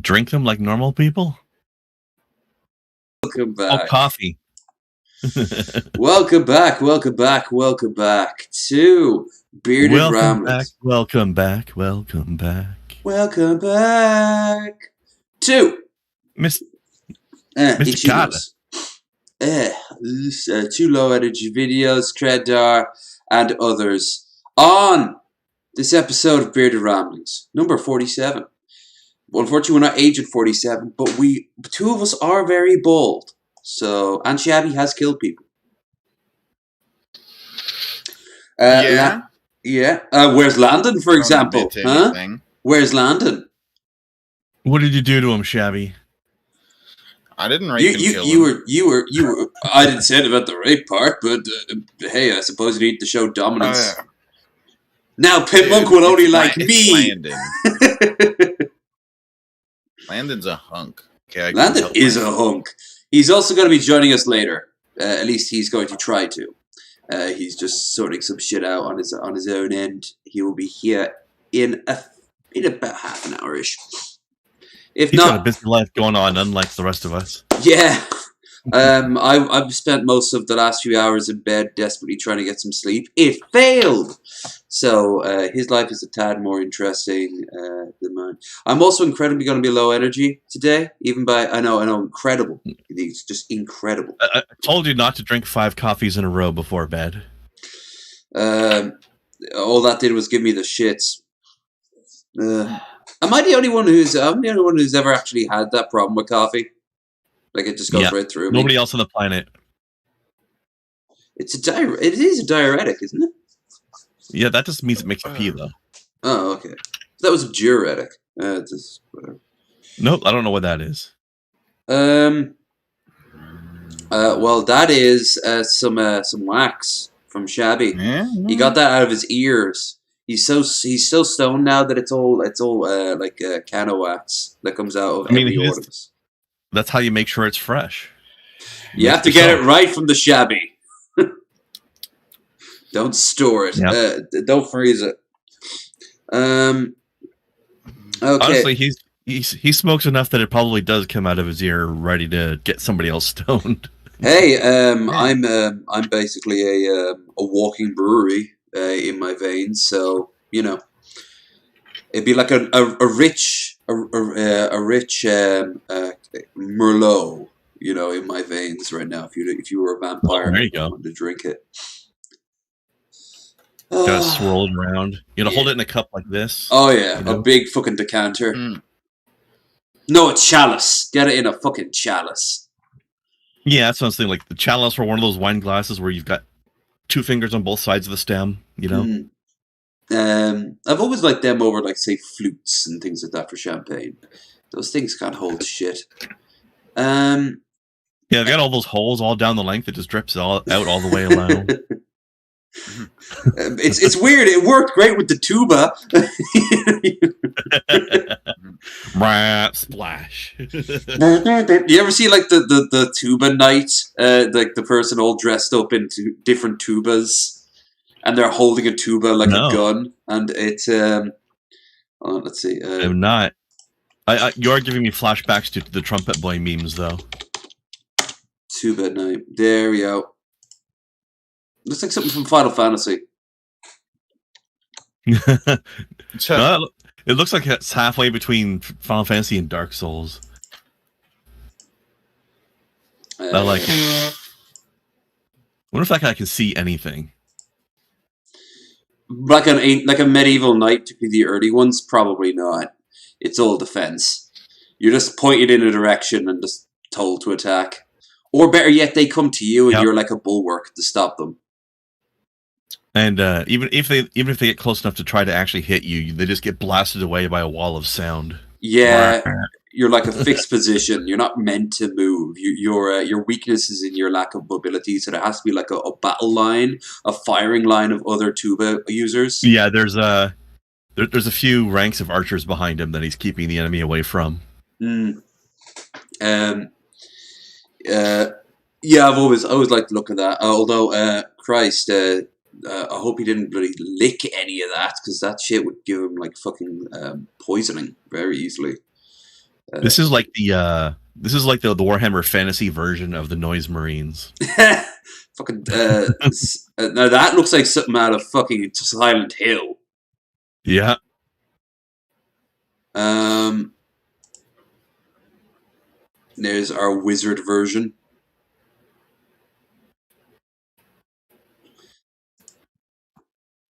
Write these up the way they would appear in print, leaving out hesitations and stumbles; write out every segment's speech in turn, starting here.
drink them like normal people? Welcome Oh, back. coffee. Welcome back to Bearded Ramblings. Welcome back to Mr. Ichinos. Two low energy videos, Kreddar and others on this episode of Bearded Ramblings, number 47. Well, unfortunately, we're not aged 47, but two of us are very bald. So, and Shabby has killed people. Yeah. Where's Landon, for example? Huh? Where's Landon? What did you do to him, Shabby? I didn't rape him. You were. I didn't say it about the rape part, but hey, I suppose you need to show dominance. Now, Pit Monk will only like me. Landon's a hunk. Okay, Landon is a hunk. He's also going to be joining us later. At least he's going to try to. He's just sorting some shit out on his own end. He will be here in about half an hour-ish. He's got a busy life going on, unlike the rest of us. Yeah. I've spent most of the last few hours in bed desperately trying to get some sleep. It failed! So his life is a tad more interesting than mine. I'm also incredibly going to be low energy today, even by, I know, incredible. It's just incredible. I told you not to drink 5 coffees in a row before bed. All that did was give me the shits. Am I the only one who's ever actually had that problem with coffee? Like it just goes right through me. Nobody else on the planet. It is a diuretic, isn't it? Yeah, that just means it makes you pee, though. Oh, okay. That was a diuretic. Just whatever. Nope, I don't know what that is. Well, that is some wax from Shabby. Mm-hmm. He got that out of his ears. He's so stoned now that it's all like cano wax that comes out of every orifice. That's how you make sure it's fresh. You have to get it right from the Shabby. Don't store it. Yep. Don't freeze it. Okay. Honestly, he smokes enough that it probably does come out of his ear, ready to get somebody else stoned. Hey, I'm basically a walking brewery in my veins, so you know, it'd be like a rich Merlot, you know, in my veins right now. If you were a vampire, there you go. To drink it. Gotta swirl it around. You know, hold it in a cup like this. Oh yeah, a big fucking decanter. Mm. No, a chalice. Get it in a fucking chalice. Yeah, that's what I was thinking. Like the chalice or one of those wine glasses where you've got 2 fingers on both sides of the stem. You know. I've always liked them over, like, say, flutes and things like that for champagne. Those things can't hold shit. Yeah, they got all those holes all down the length that just drips out all the way around. It's weird. It worked great with the tuba. Splash. You ever see like the tuba night? Like the person all dressed up into different tubas, and they're holding a tuba like a gun, and it's let's see. I'm not. You're giving me flashbacks to the Trumpet Boy memes, though. Tuba night. There we go. Looks like something from Final Fantasy. It looks like it's halfway between Final Fantasy and Dark Souls. I like it. I wonder if that guy can see anything. Like a medieval knight, particularly the early ones, probably not. It's all defense. You're just pointed in a direction and just told to attack. Or better yet, they come to you and you're like a bulwark to stop them. And even if they get close enough to try to actually hit you, they just get blasted away by a wall of sound. Yeah, you're like a fixed position. You're not meant to move. Your weakness is in your lack of mobility. So there has to be like a battle line, a firing line of other tuba users. Yeah, there's a few ranks of archers behind him that he's keeping the enemy away from. Yeah, I've always liked the look of that. Although, Christ, I hope he didn't bloody lick any of that, because that shit would give him like fucking poisoning very easily. This is like the Warhammer Fantasy version of the Noise Marines. Fucking now that looks like something out of fucking Silent Hill. Yeah. There's our wizard version.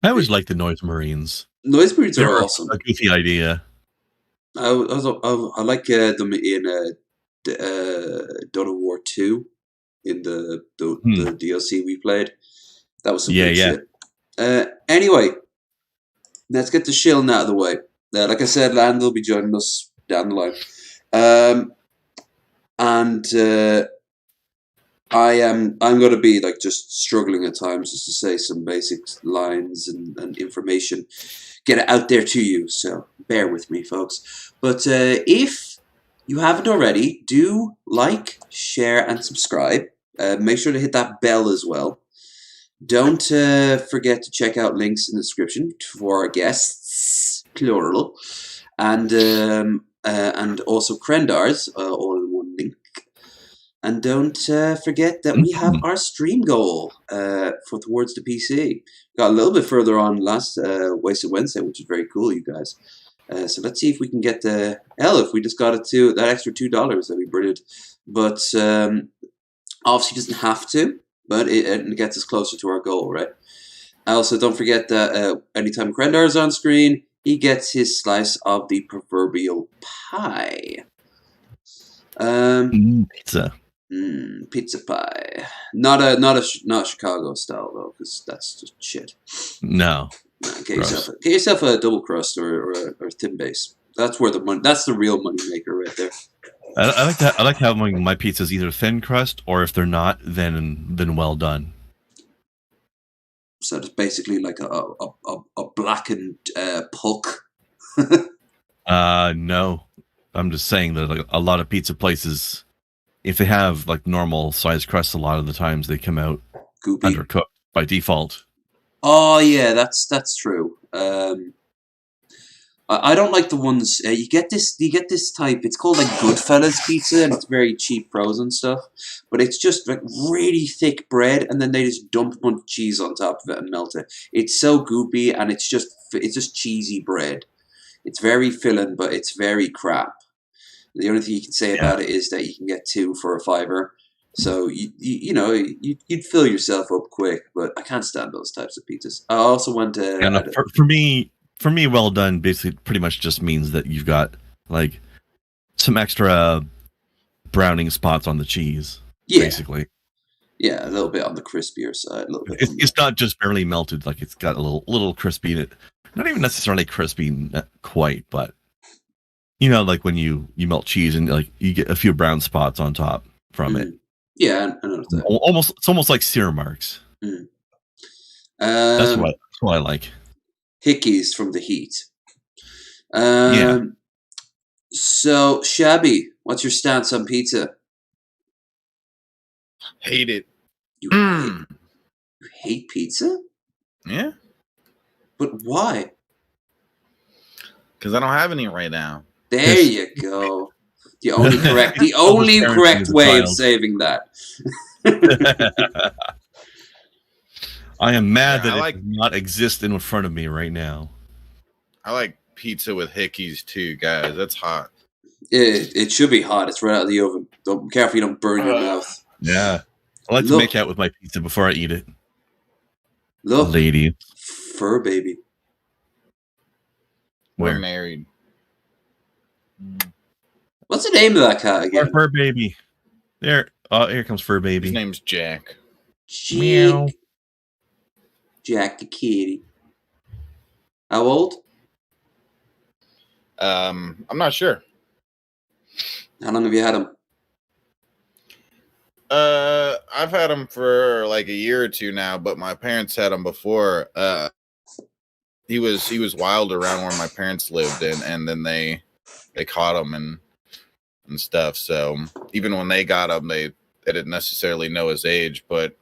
I always like the Noise Marines. Noise Marines They're are awesome. A goofy idea. I like them in Dawn of War 2 in the DLC we played. That was some good shit. Anyway, let's get the shilling out of the way. Like I said, Landon will be joining us down the line. I'm going to be like just struggling at times just to say some basic lines and information, get it out there to you. So bear with me, folks. But if you haven't already, do like, share, and subscribe. Make sure to hit that bell as well. Don't forget to check out links in the description for our guests, plural, and also Krendars, all in one link. And don't forget that we have our stream goal for Towards the PC. Got a little bit further on last Wasted Wednesday, which is very cool, you guys. So let's see if we can get the if we just got it to that extra $2, that'd be brilliant. But obviously doesn't have to, but it gets us closer to our goal, right? Also, don't forget that anytime Krendar is on screen, he gets his slice of the proverbial pie. Pizza. Pizza pie. Not Chicago style though, because that's just shit. No. Get yourself a double crust or thin base. That's where the money. That's the real money maker right there. I like that. I like having my pizzas either thin crust or if they're not, then well done. So it's basically like a blackened puck. No, I'm just saying that like, a lot of pizza places, if they have like normal size crusts, a lot of the times they come out goopy, undercooked by default. Oh yeah, that's true. I don't like the ones you get this type. It's called like Goodfellas pizza, and it's very cheap frozen stuff. But it's just like really thick bread, and then they just dump a bunch of cheese on top of it and melt it. It's so goopy, and it's just cheesy bread. It's very filling, but it's very crap. The only thing you can say about it is that you can get 2 for $5. So you'd fill yourself up quick, but I can't stand those types of pizzas. I also want to. For me, well done basically pretty much just means that you've got like some extra browning spots on the cheese. Yeah. Basically. Yeah, a little bit on the crispier side. A little bit. It's not just barely melted; like it's got a little crispy in it. Not even necessarily crispy quite, but like when you melt cheese and like you get a few brown spots on top from it. Yeah, I noticed that. It's almost like sear marks. That's what I like. Hickeys from the heat. Yeah. So, Shabby, what's your stance on pizza? Hate it. You hate pizza? Yeah. But why? Because I don't have any right now. There you go. The only correct way of saving that. I am mad that it does not exist in front of me right now. I like pizza with hickeys too, guys. That's hot. It should be hot. It's right out of the oven. Don't be careful you don't burn your mouth. Yeah. I like to make out with my pizza before I eat it. Look. Lady. Fur baby. We're married. What's the name of that cat again? Fur baby. There. Oh, here comes Fur baby. His name's Jack. Meow. Jack the kitty. How old? I'm not sure. How long have you had him? I've had him for like a year or two now, but my parents had him before. He was wild around where my parents lived, and then they caught him and stuff. So even when they got him, they didn't necessarily know his age, but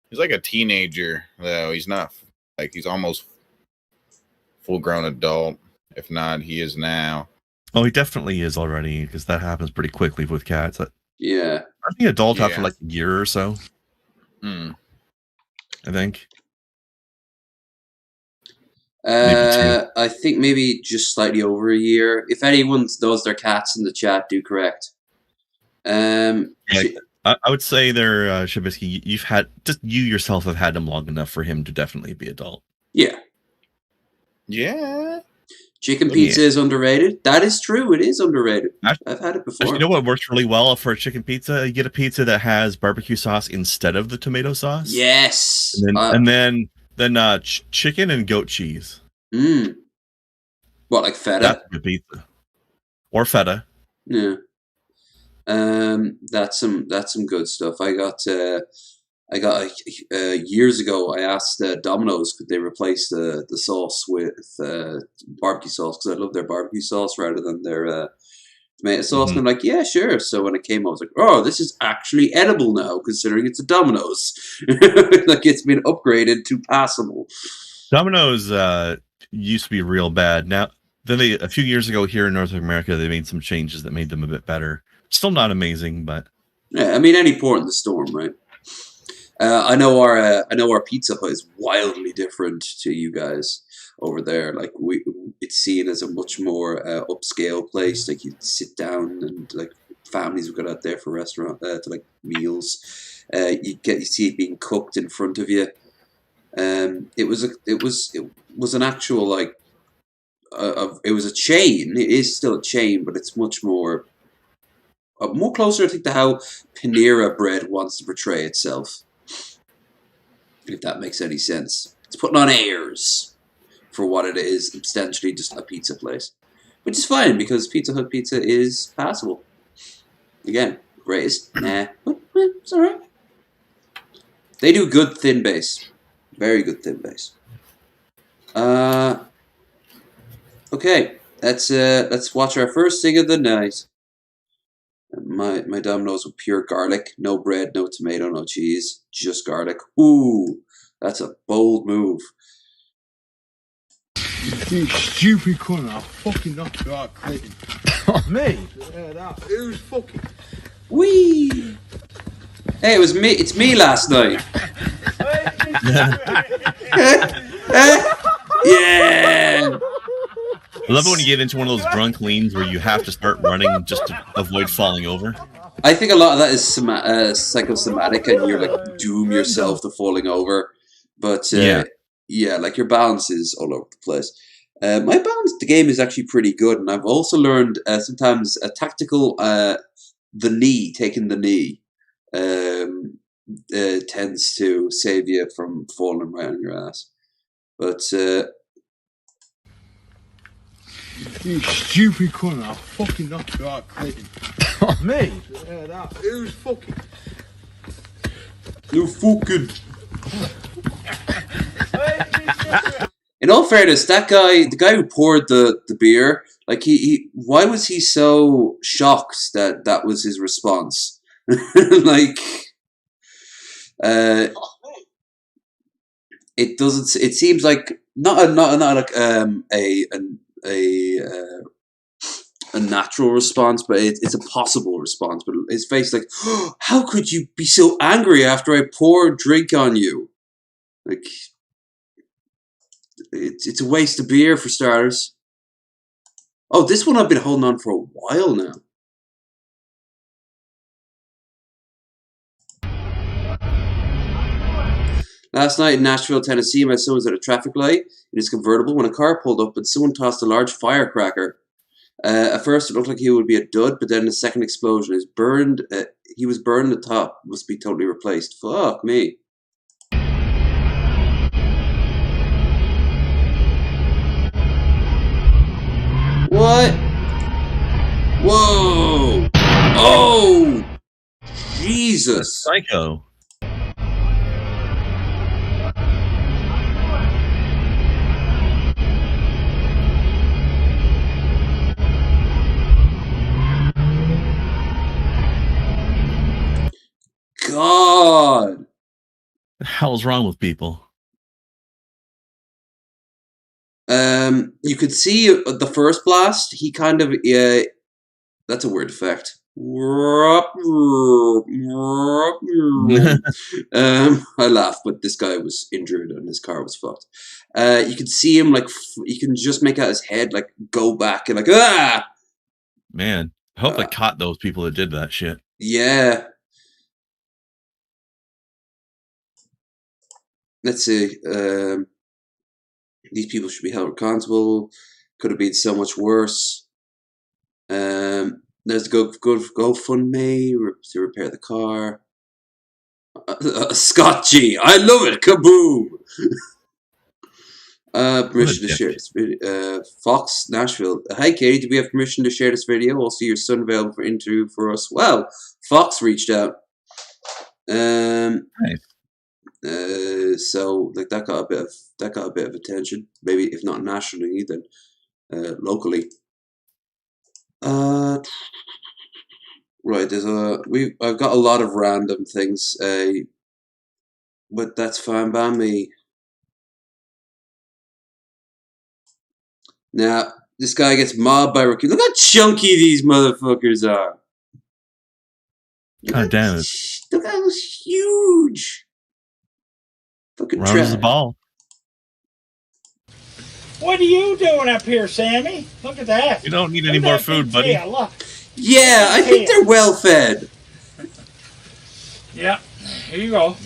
he's like a teenager though. He's not like he's almost full grown adult. If not, he is now. Oh, he definitely is already, because that happens pretty quickly with cats. Yeah. I think adult Yeah. after like a year or so. Mm. I think. Maybe 2. I think maybe just slightly over a year. If anyone knows their cats in the chat, do correct. Yeah, I would say there, Shabisky, you yourself have had him long enough for him to definitely be adult. Yeah. Yeah. Chicken pizza is underrated. That is true. It is underrated. I've had it before. You know what works really well for a chicken pizza? You get a pizza that has barbecue sauce instead of the tomato sauce. Yes. And then chicken and goat cheese. What, like feta? That's the pizza. Or feta. Yeah. That's some good stuff. I got years ago. I asked Domino's could they replace the sauce with barbecue sauce because I love their barbecue sauce rather than their tomato sauce. And I'm like, yeah, sure. So when it came, I was like, oh, this is actually edible now, considering it's a Domino's. Like it's been upgraded to passable. Domino's used to be real bad. Now, then a few years ago here in North America, they made some changes that made them a bit better. Still not amazing, but yeah, I mean, any port in the storm, right? I know our Pizza Hut is wildly different to you guys over there. Like it's seen as a much more upscale place. Like you sit down and like families would go out there for restaurant to like meals. You see it being cooked in front of you. It was an actual like it was a chain. It is still a chain, but it's much more closer, I think, to how Panera Bread wants to portray itself. If that makes any sense. It's putting on airs for what it is, essentially just a pizza place. Which is fine, because Pizza Hut pizza is passable. Again, greatest? Nah. But, it's alright. They do good thin base. Very good thin base. Okay, let's watch our first thing of the night. My Domino's with pure garlic, no bread, no tomato, no cheese, just garlic. Ooh, that's a bold move. You stupid cunt! I'll fucking knock you out, Clayton. Me? Yeah, that. Who's fucking? Wee. Hey, it was me. It's me last night. Yeah. I love it when you get into one of those drunk leans where you have to start running just to avoid falling over. I think a lot of that is psychosomatic, and you're like doom yourself to falling over. But yeah, like your balance is all over the place. My balance, the game is actually pretty good, and I've also learned sometimes a tactical taking the knee tends to save you from falling right on your ass. But you stupid cunt! I'll fucking knock you out, Clayton. Me? Yeah, that. Who's fucking? You fucking. In all fairness, that guy, the guy who poured the beer, like why was he so shocked that was his response? Like, it doesn't. It seems like not like a natural response, but it's a possible response. But his face, like, oh, how could you be so angry after I poured drink on you? Like, it's a waste of beer for starters. Oh, this one I've been holding on for a while now. Last night in Nashville, Tennessee, my son was at a traffic light in his convertible when a car pulled up and someone tossed a large firecracker. At first, it looked like he would be a dud, but then the second explosion is burned. He was burned. The top must be totally replaced. Fuck me. What? Whoa! Oh! Jesus! Psycho. God! What the hell's wrong with people? You could see the first blast. He kind of that's a weird effect. I laugh, but this guy was injured and his car was fucked. You could see him like you can just make out his head like go back and like Man, I hope they caught those people that did that shit. Yeah. Let's see. These people should be held responsible. Could have been so much worse. There's GoFundMe to repair the car. Scott G. I love it. Kaboom. Permission to share this video. Fox Nashville. Hi Katie, do we have permission to share this video? Also, your son available for interview for us. Wow, Fox reached out. Nice. So like that got a bit of attention. Maybe if not nationally, then locally. Right. I've got a lot of random things. But that's fine by me. Now, this guy gets mobbed by raccoons. Look how chunky these motherfuckers are. God damn it. Look how huge. Fucking round the ball. What are you doing up here, Sammy? Look at that. You don't need any more food, buddy. Look. Yeah, I think they're well fed. Yeah, here you go.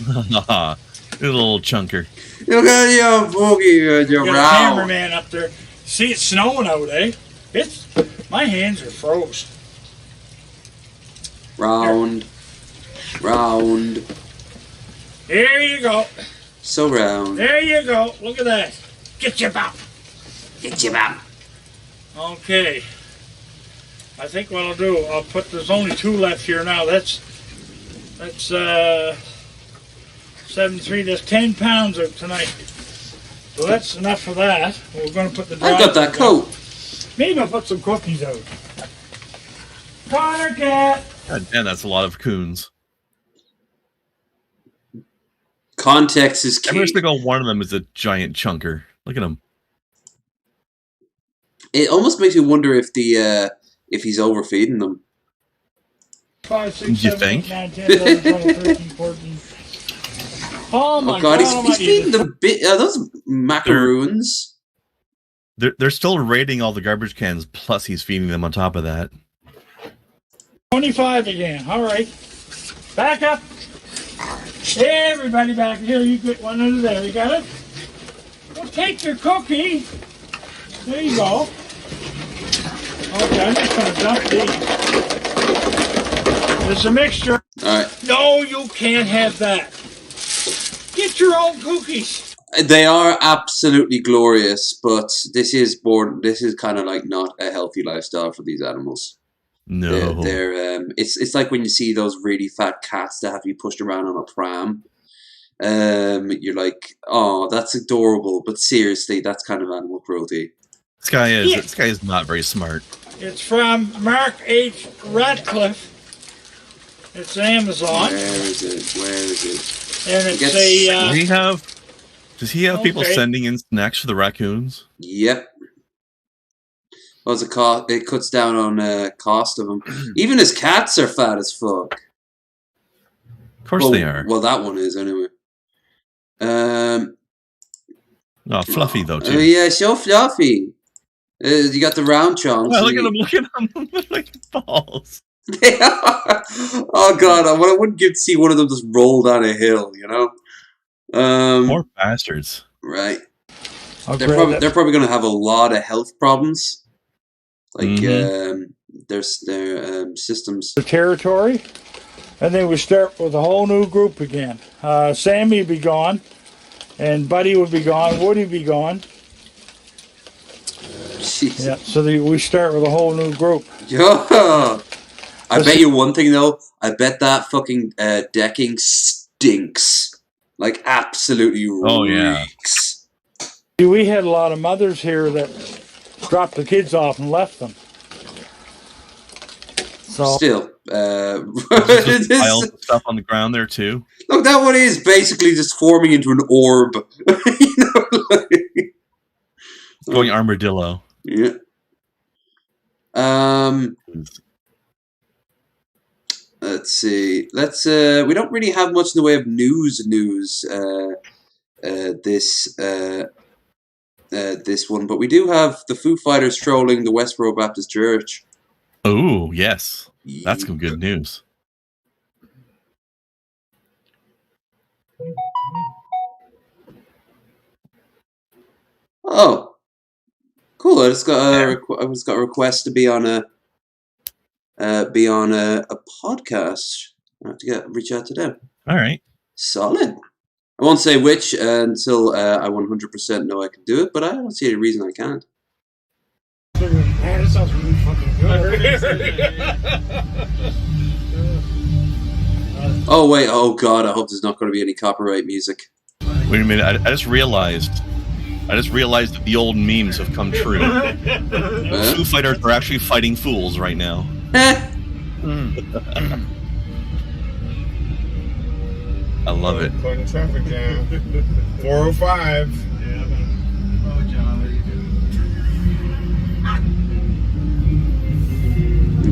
Little chunker. Look at your boogie, your got a cameraman up there. See, it's snowing out, eh? My hands are froze. Round. Here you go. So round. There you go. Look at that. Get your bum. Okay. I think what I'll do, there's only 2 left here now. That's 73. There's 10 pounds of tonight. So that's enough for that. We're going to put the. I got that coat. Maybe I'll put some cookies out. Connor cat. God damn, that's a lot of coons. Context is key. Every single one of them is a giant chunker. Look at him. It almost makes you wonder if he's overfeeding them. 5, 6, 7, 8, 9, 10, 11, 12, 13, 14. Oh my God! He's feeding them. Are those macaroons? They're still raiding all the garbage cans. Plus, he's feeding them on top of that. 25 again. All right. Back up. Everybody back here. You get one under there. You got it? Well, take your cookie. There you go. Okay, I'm just going to dump these. It's a mixture. All right. No, you can't have that. Get your own cookies. They are absolutely glorious, but this is kind of like not a healthy lifestyle for these animals. No, it's like when you see those really fat cats that have to be pushed around on a pram. You're like, oh, that's adorable, but seriously, that's kind of animal cruelty. This guy is not very smart. It's from Mark H. Ratcliffe. It's Amazon. Where is it? And it's Does he have people sending in snacks for the raccoons? Yep. What's it cost? It cuts down on cost of them. Even his cats are fat as fuck. Of course they are. Well, that one is anyway. Fluffy though too. Oh yeah, so fluffy. You got the round chunks. Well, look at them! Like balls. They are. Oh God! I wouldn't give to see one of them just roll down a hill. You know. Poor bastards. Right. They're probably going to have a lot of health problems. Like their systems. The territory, and then we start with a whole new group again. Sammy would be gone, and Buddy would be gone. Woody would be gone. Jeez. Yeah. So we start with a whole new group. Yeah. I bet you one thing though. I bet that fucking decking stinks. Like absolutely reeks. Yeah. We had a lot of mothers here that dropped the kids off and left them. So still, piles of stuff on the ground there too. Look, that one is basically just forming into an orb. You know, like, Going armadillo. Yeah. Let's see. We don't really have much in the way of news. This one, but we do have the Foo Fighters trolling the Westboro Baptist Church. Oh, yes. That's some good news. Oh, cool! I just got a request to be on a podcast. I have to reach out to them. All right. Solid. I won't say which until I 100% know I can do it, but I don't see any reason I can't. Man, it sounds really fucking good. Oh wait! Oh god! I hope there's not going to be any copyright music. Wait a minute. I just realized that the old memes have come true. Foo Fighters are actually fighting fools right now. I love it. Cutting traffic jam. 405. Yeah, man. Oh, John, what are you doing?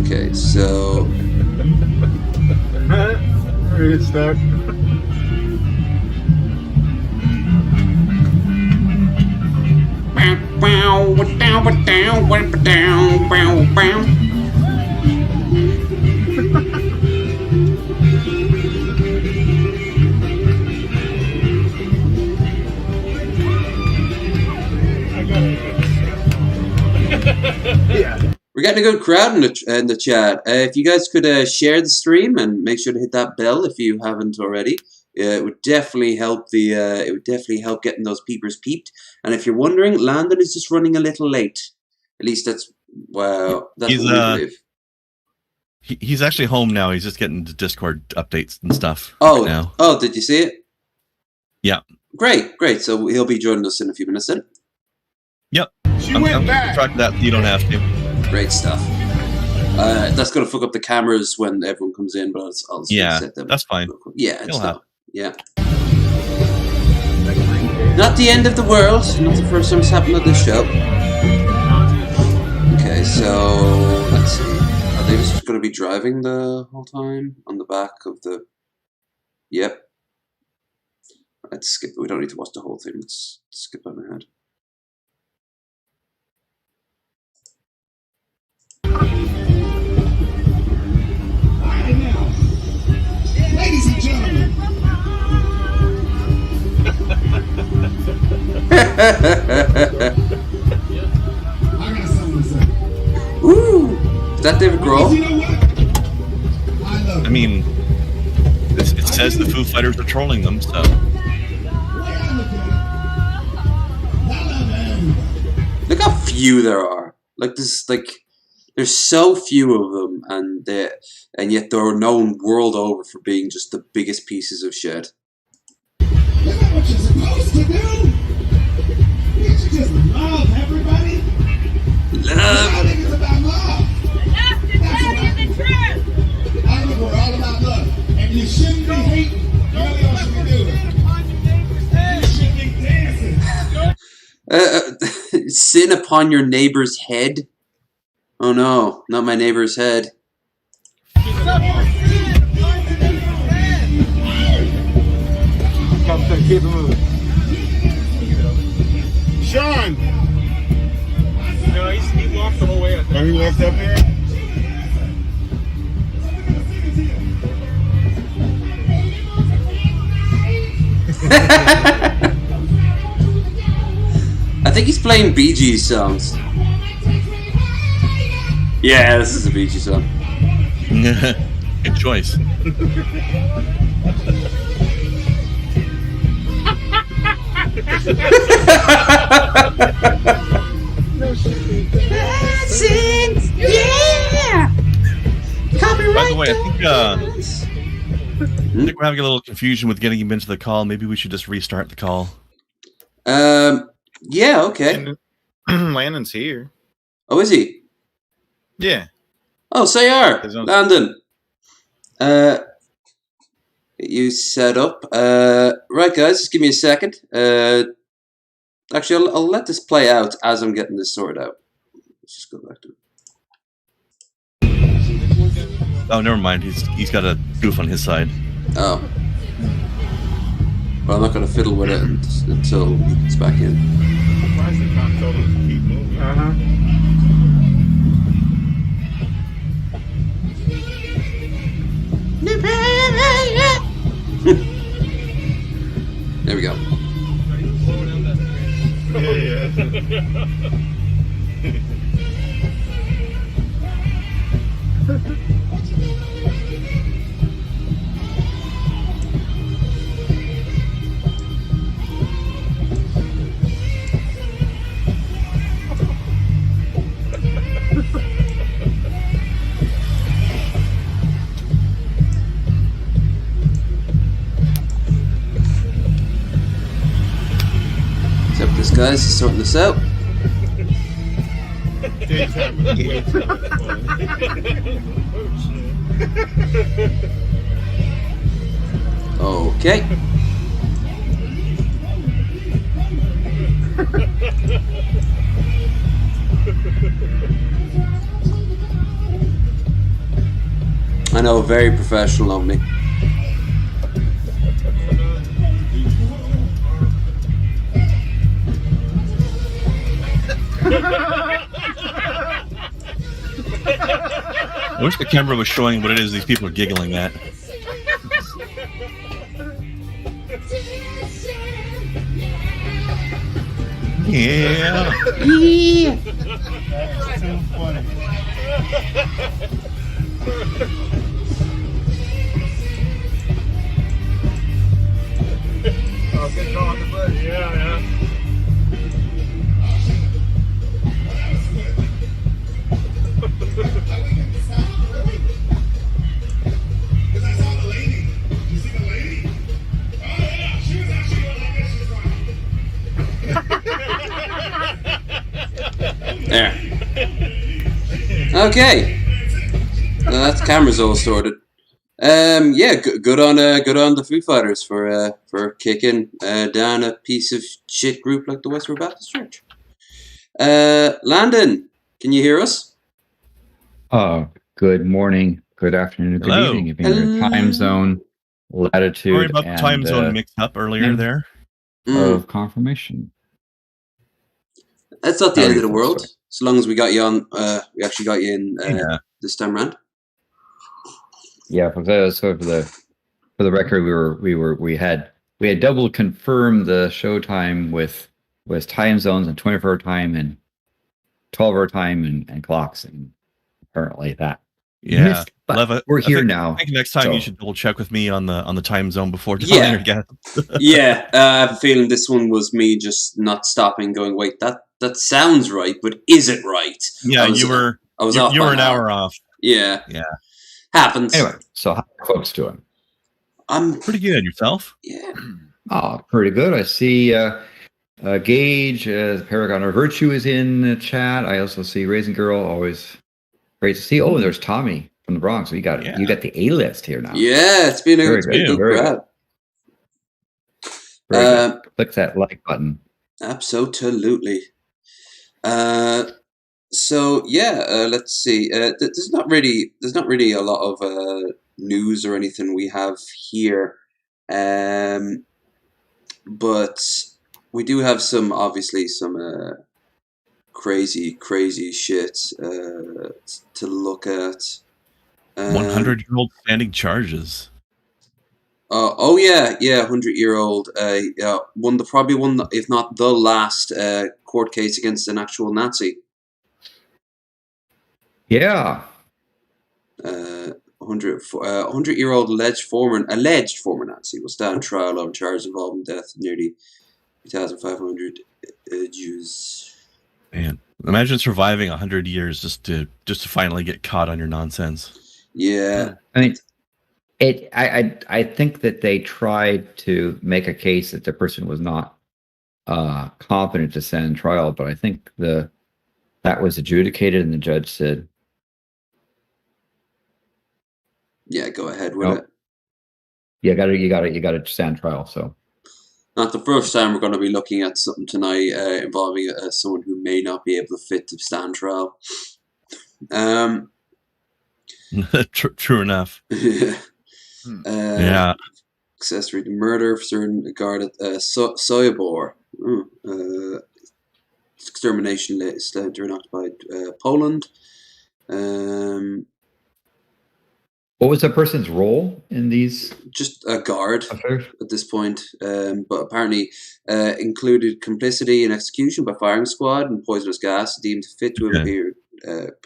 Okay, so We're stuck. we're getting a good crowd in the chat. If you guys could share the stream and make sure to hit that bell if you haven't already, it would definitely help getting those peepers peeped. And if you're wondering, Landon is just running a little late. At least that's what we believe. He's actually home now. He's just getting the Discord updates and stuff. Oh, right now. Oh, did you see it? Yeah. Great. So he'll be joining us in a few minutes then. Yep. She I'm went back. track that. You don't have to. Great stuff. That's going to fuck up the cameras when everyone comes in, but I'll set them. That's fine. Yeah, You'll have. Yeah. Not the end of the world. Not the first time it's happened at this show. Okay, so let's see. Are they just going to be driving the whole time on the back of the? Yep. Let's skip. We don't need to watch the whole thing. Let's skip on ahead. Right now, ladies and gentlemen. I got something to say. Ooh, is that David Grohl? You know what? I love I mean, it says the Foo Fighters are trolling them, so. the way I look at it. I love everybody. Look how few there are. There's so few of them, and yet they're known world over for being just the biggest pieces of shit. Isn't that what you're supposed to do? You should just love everybody. I think it's about love. I think we're all about love. And you shouldn't be hating. You know what else you can do? You should be dancing. Sin upon your neighbor's head. Oh no, not my neighbor's head. Keep it moving. Sean! No, he walked the whole way. I think. Have you walked up here? I think he's playing Bee Gees songs. Yeah, this is a Bee Gees song. Good choice. Yeah. By the way, I think we're having a little confusion with getting him into the call. Maybe we should just restart the call. Yeah, okay. Landon's here. Oh, is he? Yeah. Oh, so you are. His own- Landon. Get you set up. Right, guys, just give me a second. Actually, I'll let this play out as I'm getting this sorted out. Let's just go back to it. Oh, never mind. He's got a goof on his side. Oh. Well, I'm not going to fiddle with it until it's back in. Why is the console keep moving? There we go. Except this guy's sorting this out. Okay. I know, very professional of me. I wish the camera was showing what it is these people are giggling at. Yeah. That's so funny. Oh, good call on the butt. Yeah. Because I saw the lady. You see the lady? Oh, yeah. She was actually like this. There. Okay. That's camera's all sorted. Yeah, good on the Foo Fighters for kicking down a piece of shit group like the Westboro Baptist Church. Landon, can you hear us? Good morning, good afternoon, good Hello. evening, depending on your time zone, latitude, Sorry about the time zone mixed up earlier and- there. of confirmation. That's not the How end are of the you world. folks As long as we got you on, we actually got you in Yeah. this time around. Yeah, for the record, we had double confirmed the show time with time zones and 24-hour time and 12-hour time and clocks, and apparently that Yeah. missed, but Leva, we're I here think- now. I think next time so- you should double check with me on the time zone before Yeah. telling your guest. Yeah, I have a feeling this one was me just not stopping, going, wait, that sounds right, but is it right? Yeah, I was you were off you by were an hour off. Yeah. Yeah. Happens. Anyway, so how are folks doing? I'm Pretty good. Yourself? yeah. Oh, pretty good. I see Gage, Paragon of Virtue is in the chat. I also see Raisin Girl, always great to see. Oh, there's Tommy from the Bronx. So you got the A list here now. Yeah, it's been a Very good good, very grab. Very good. Click that like button. Absolutely. So yeah, let's see. There's not really a lot of news or anything we have here, but we do have some crazy shit to look at. 100-year-old standing charges. Oh yeah, 100-year-old. Probably one, if not the last court case against an actual Nazi. Yeah. 100-year-old alleged former Nazi was down trial on charges involving death of nearly 2,500 Jews. Man, imagine surviving 100 years just to finally get caught on your nonsense. Yeah, I mean, I think that they tried to make a case that the person was not competent to stand trial, but I think that was adjudicated, and the judge said, yeah. Go ahead with Nope. it. you got to stand trial. So Not the first time we're going to be looking at something tonight involving someone who may not be able to fit to stand trial. True enough. Yeah. Accessory to murder for certain guard at Sobibor. Extermination led during occupied Poland. What was the person's role in these? Just a guard affairs? at this point, but apparently included complicity in execution by firing squad and poisonous gas deemed fit to appear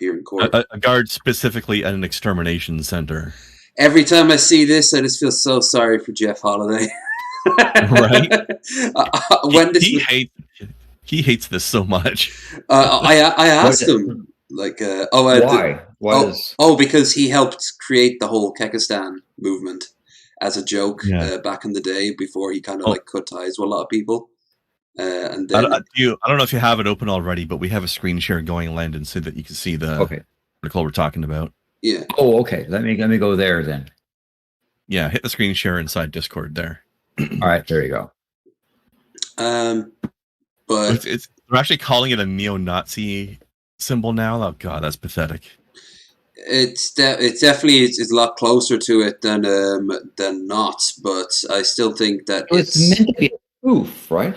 in court. A guard specifically at an extermination center. Every time I see this, I just feel so sorry for Jeff Holiday. Right? When he hates this so much. I asked him, like, why? Because he helped create the whole Kekistan movement as a joke back in the day before he kind of like cut ties with a lot of people. And then I don't know if you have it open already, but we have a screen share going, Landon, so that you can see the article we're talking about. Yeah. Oh, okay. Let me go there then. Yeah, hit the screen share inside Discord there. All right, there you go. But they're actually calling it a neo-Nazi symbol now. Oh god, that's pathetic. It's definitely it's a lot closer to it than not, but I still think that it's meant to be a goof, right?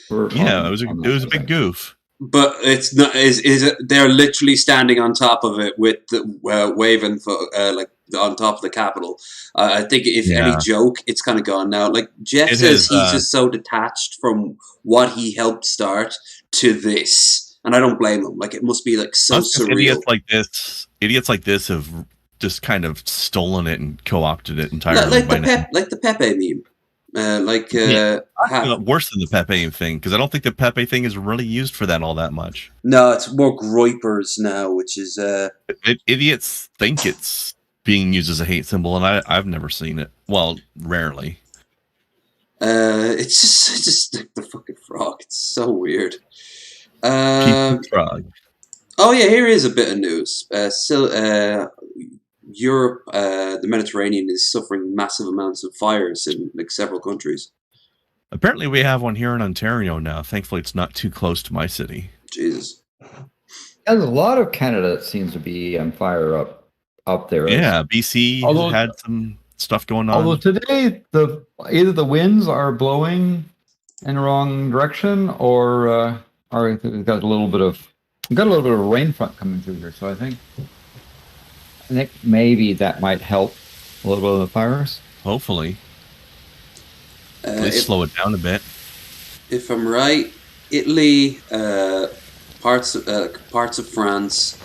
It was a big goof. But it's not. They're literally standing on top of it with the waving for like on top of the Capitol. I think if any joke, it's kind of gone now. Like Jeff says, he's just so detached from what he helped start to this, and I don't blame him. Like it must be like so surreal. Idiots like this have just kind of stolen it and co-opted it entirely. Like the Pepe meme. Worse than the Pepe thing, because I don't think the Pepe thing is really used for that all that much. No, it's more groypers now, which is idiots think it's being used as a hate symbol, and I've never seen it. Well, rarely. It's just like the fucking frog. It's so weird. Frog. Oh yeah, here is a bit of news. Europe, the Mediterranean is suffering massive amounts of fires in like several countries. Apparently we have one here in Ontario now. Thankfully it's not too close to my city. Jesus. There's a lot of Canada that seems to be on fire up there. Yeah, BC had some stuff going on. Although today either the winds are blowing in the wrong direction or we've got a little bit of rain front coming through here, so I think maybe that might help a little bit of the fires. Hopefully. At least slow it down a bit. If I'm right, Italy, parts of France,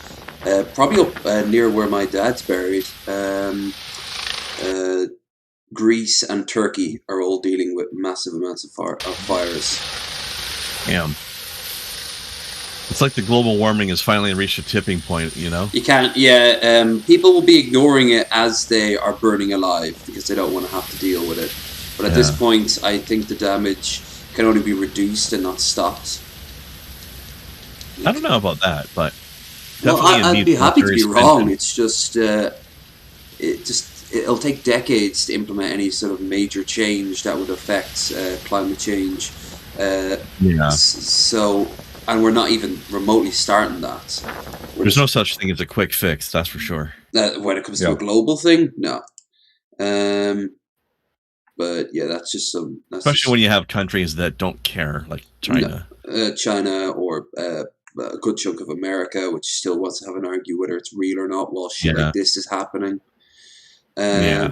probably up near where my dad's buried, Greece and Turkey are all dealing with massive amounts of fires. Damn. It's like the global warming has finally reached a tipping point, you know? You can't, people will be ignoring it as they are burning alive because they don't want to have to deal with it. But at this point, I think the damage can only be reduced and not stopped. I don't know about that, but I'd be happy to be wrong. It's just, it'll take decades to implement any sort of major change that would affect climate change. So. And we're not even remotely starting that. There's no such thing as a quick fix, that's for sure. When it comes to a global thing, no. But yeah, that's just some. Especially when you have countries that don't care, like China. China or a good chunk of America, which still wants to have an argue whether it's real or not while shit like this is happening. And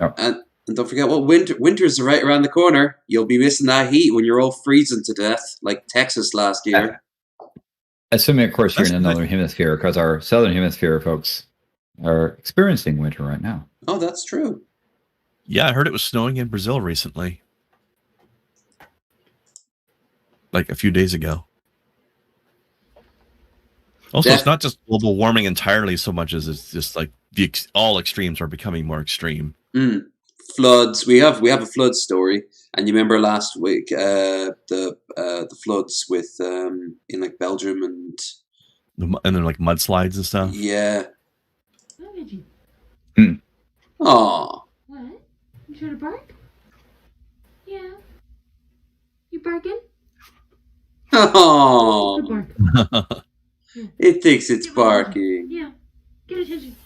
don't forget, winter's right around the corner. You'll be missing that heat when you're all freezing to death, like Texas last year. Assuming, of course, you're in another hemisphere, because our southern hemisphere folks are experiencing winter right now. Oh, that's true. Yeah, I heard it was snowing in Brazil recently. Like a few days ago. Also, it's not just global warming entirely so much as it's just like all extremes are becoming more extreme. Floods. We have a flood story, and you remember last week the floods with in like Belgium and then like mudslides and stuff. Yeah. What did you? Aw. What? You trying to bark? Yeah. You barking? Oh, Bark. it thinks it's barking. Yeah. Get attention.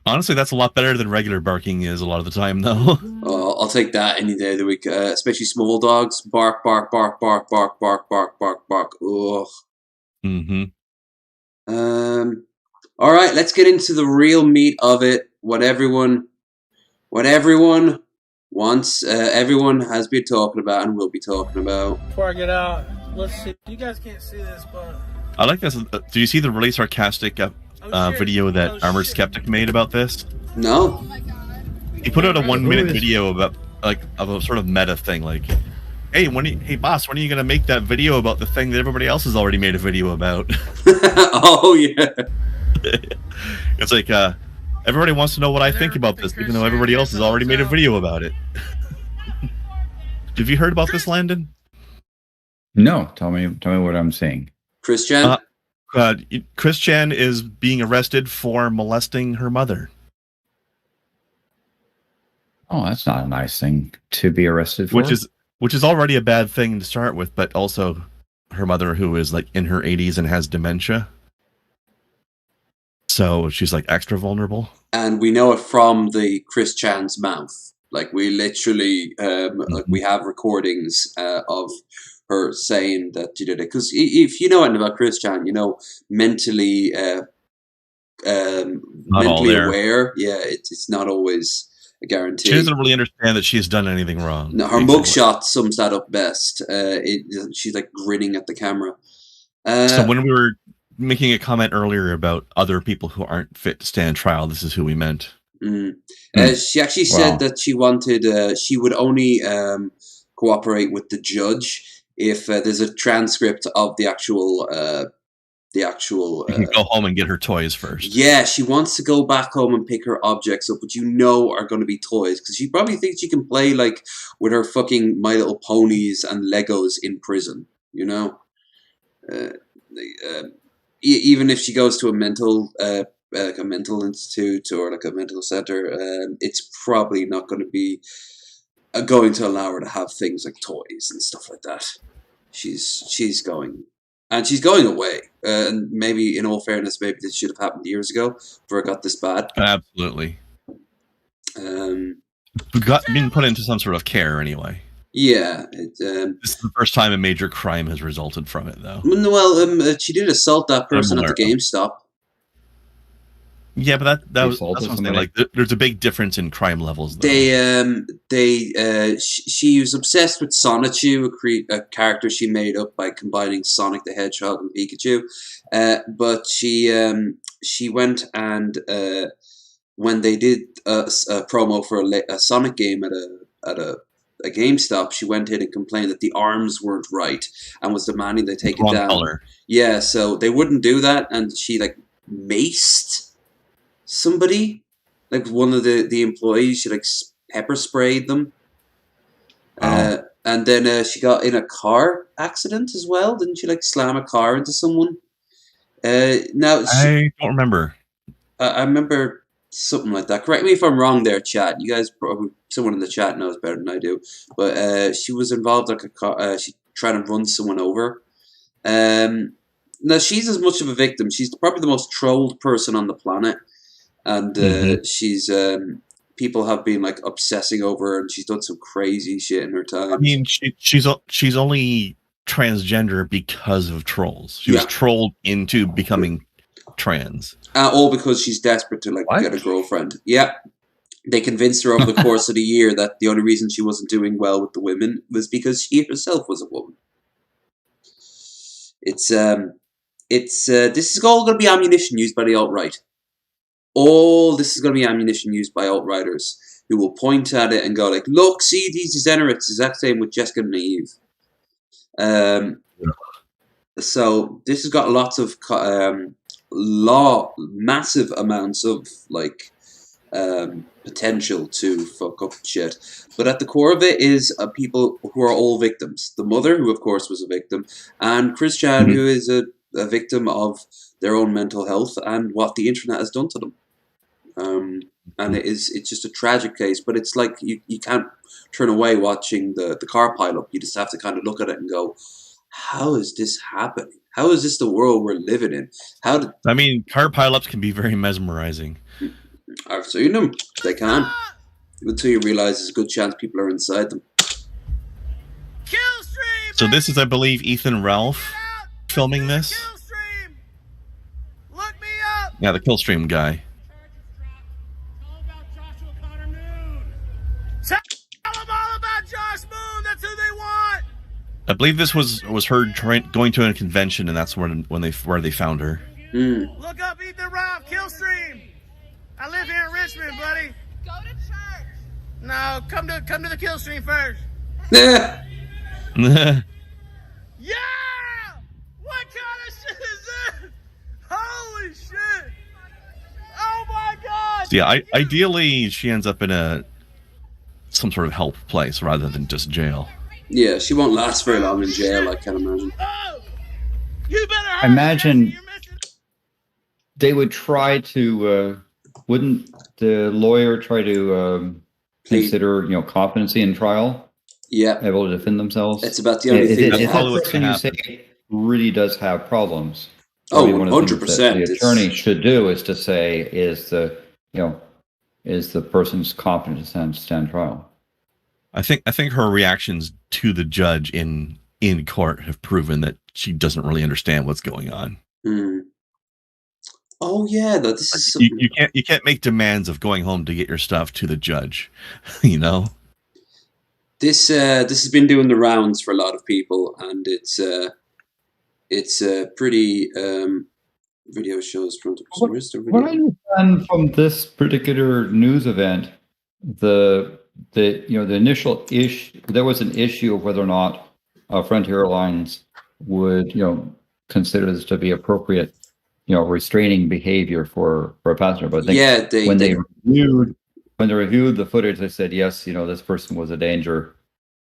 Honestly, that's a lot better than regular barking is a lot of the time, though. Oh, I'll take that any day of the week, especially small dogs. Bark, bark, bark, bark, bark, bark, bark, bark, bark. Ugh. Mm-hmm. All right, let's get into the real meat of it. What everyone wants, everyone has been talking about and will be talking about. Before I get out, let's see. You guys can't see this, but I like this. Do you see the really sarcastic video that Armored Skeptic made about this? No. He put out a 1 minute video about of a sort of meta thing, like, hey boss, when are you gonna make that video about the thing that everybody else has already made a video about? Oh yeah. It's like everybody wants to know what I think about this, even though everybody else has already made a video about it. Have you heard about this, Landon? No, tell me what I'm saying. Christian? Christian is being arrested for molesting her mother. Oh, that's not a nice thing to be arrested for. Which is already a bad thing to start with, but also her mother, who is like in her 80s and has dementia. So she's like extra vulnerable. And we know it from the Chris Chan's mouth. Like we literally, like we have recordings of her saying that she did it. Because if you know anything about Chris Chan, you know, mentally aware. Yeah, it's not always a guarantee. She doesn't really understand that she has done anything wrong. No, her mugshot sums that up best. She's like grinning at the camera. So when we were making a comment earlier about other people who aren't fit to stand trial, this is who we meant. She actually said that she wanted, she would only cooperate with the judge if there's a transcript of the actual. You can go home and get her toys first. Yeah, she wants to go back home and pick her objects up, but are going to be toys because she probably thinks she can play like with her fucking My Little Ponies and Legos in prison. You know, even if she goes to a mental like a mental institute or like a mental center, it's probably not going to be going to allow her to have things like toys and stuff like that. She's going. And she's going away. And maybe, in all fairness, maybe this should have happened years ago before it got this bad. Absolutely. Been put into some sort of care anyway. Yeah. This is the first time a major crime has resulted from it, though. Well, she did assault that person at the GameStop. Yeah, but that's something like there's a big difference in crime levels. Though. She was obsessed with Sonichu, a character she made up by combining Sonic the Hedgehog and Pikachu. But she went and when they did a promo for a Sonic game at a GameStop, she went in and complained that the arms weren't right and was demanding they take it down. Color. Yeah, so they wouldn't do that, and she like maced somebody, like one of the employees. She like pepper sprayed them. And then she got in a I didn't she like slam a car into someone? I don't remember. I remember something like that. Correct me if I'm wrong there, chat. You guys probably, someone in the chat knows better than I do. But she was involved like a car. She tried to run someone over. Now she's as much of a victim. She's probably the most trolled person on the planet. And she's people have been like obsessing over her, and she's done some crazy shit in her time. I mean, she's only transgender because of trolls. She was trolled into becoming trans. All because she's desperate to like get a girlfriend. Yeah, they convinced her over the course of the year that the only reason she wasn't doing well with the women was because she herself was a woman. This is all going to be ammunition used by the alt-right. All this is going to be ammunition used by alt-righters who will point at it and go like, look, see these degenerates, exact same with Jessica and Eve. So this has got lots of massive amounts of like potential to fuck up shit. But at the core of it is people who are all victims. The mother, who of course was a victim, and Chris Chan, who is a victim of their own mental health and what the internet has done to them. and it's just a tragic case. But it's like you can't turn away watching the car pile up. You just have to kind of look at it and go, how is this happening? How is this the world we're living in? I mean, car pileups can be very mesmerizing. I've seen them. They can. Until you realize there's a good chance people are inside them. So this is, I believe, Ethan Ralph filming this. Look me up. Yeah, the Killstream guy. Tell them all about Josh Moon. That's who they want. I believe this was her going to a convention, and that's where they found her. Look up Ethan Ralph, Killstream. I live here in Richmond, buddy. Go to church. No, come to the Killstream first. Yeah. Yeah! What kind of shit is this? Holy shit! Oh my god! So yeah, ideally she ends up in some sort of help place rather than just jail. Yeah, she won't last very long in jail, I can imagine. Oh! You better hurry. I imagine they would try to. Wouldn't the lawyer try to consider, competency in trial? Yeah, able to defend themselves. It's about the only thing. If that person you say really does have problems, oh, 100%. The attorney should do is to say, is the person's competent to stand trial? I think her reactions to the judge in court have proven that she doesn't really understand what's going on. Oh yeah, this is you can't make demands of going home to get your stuff to the judge, you know. This has been doing the rounds for a lot of people, and it's pretty video shows from where's the video? What I understand from this particular news event, the initial issue, there was an issue of whether or not Frontier Airlines would consider this to be appropriate, restraining behavior for a passenger. But when they reviewed the footage, they said yes, this person was a danger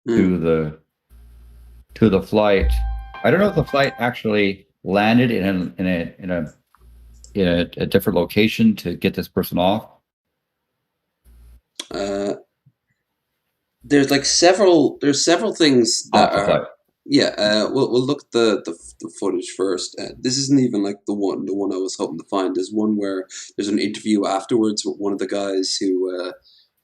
to the flight. I don't know if the flight actually landed in a different location to get this person off. There's several things that are. Yeah, we'll look at the footage first. This isn't even the one I was hoping to find. There's one where there's an interview afterwards with one of the guys who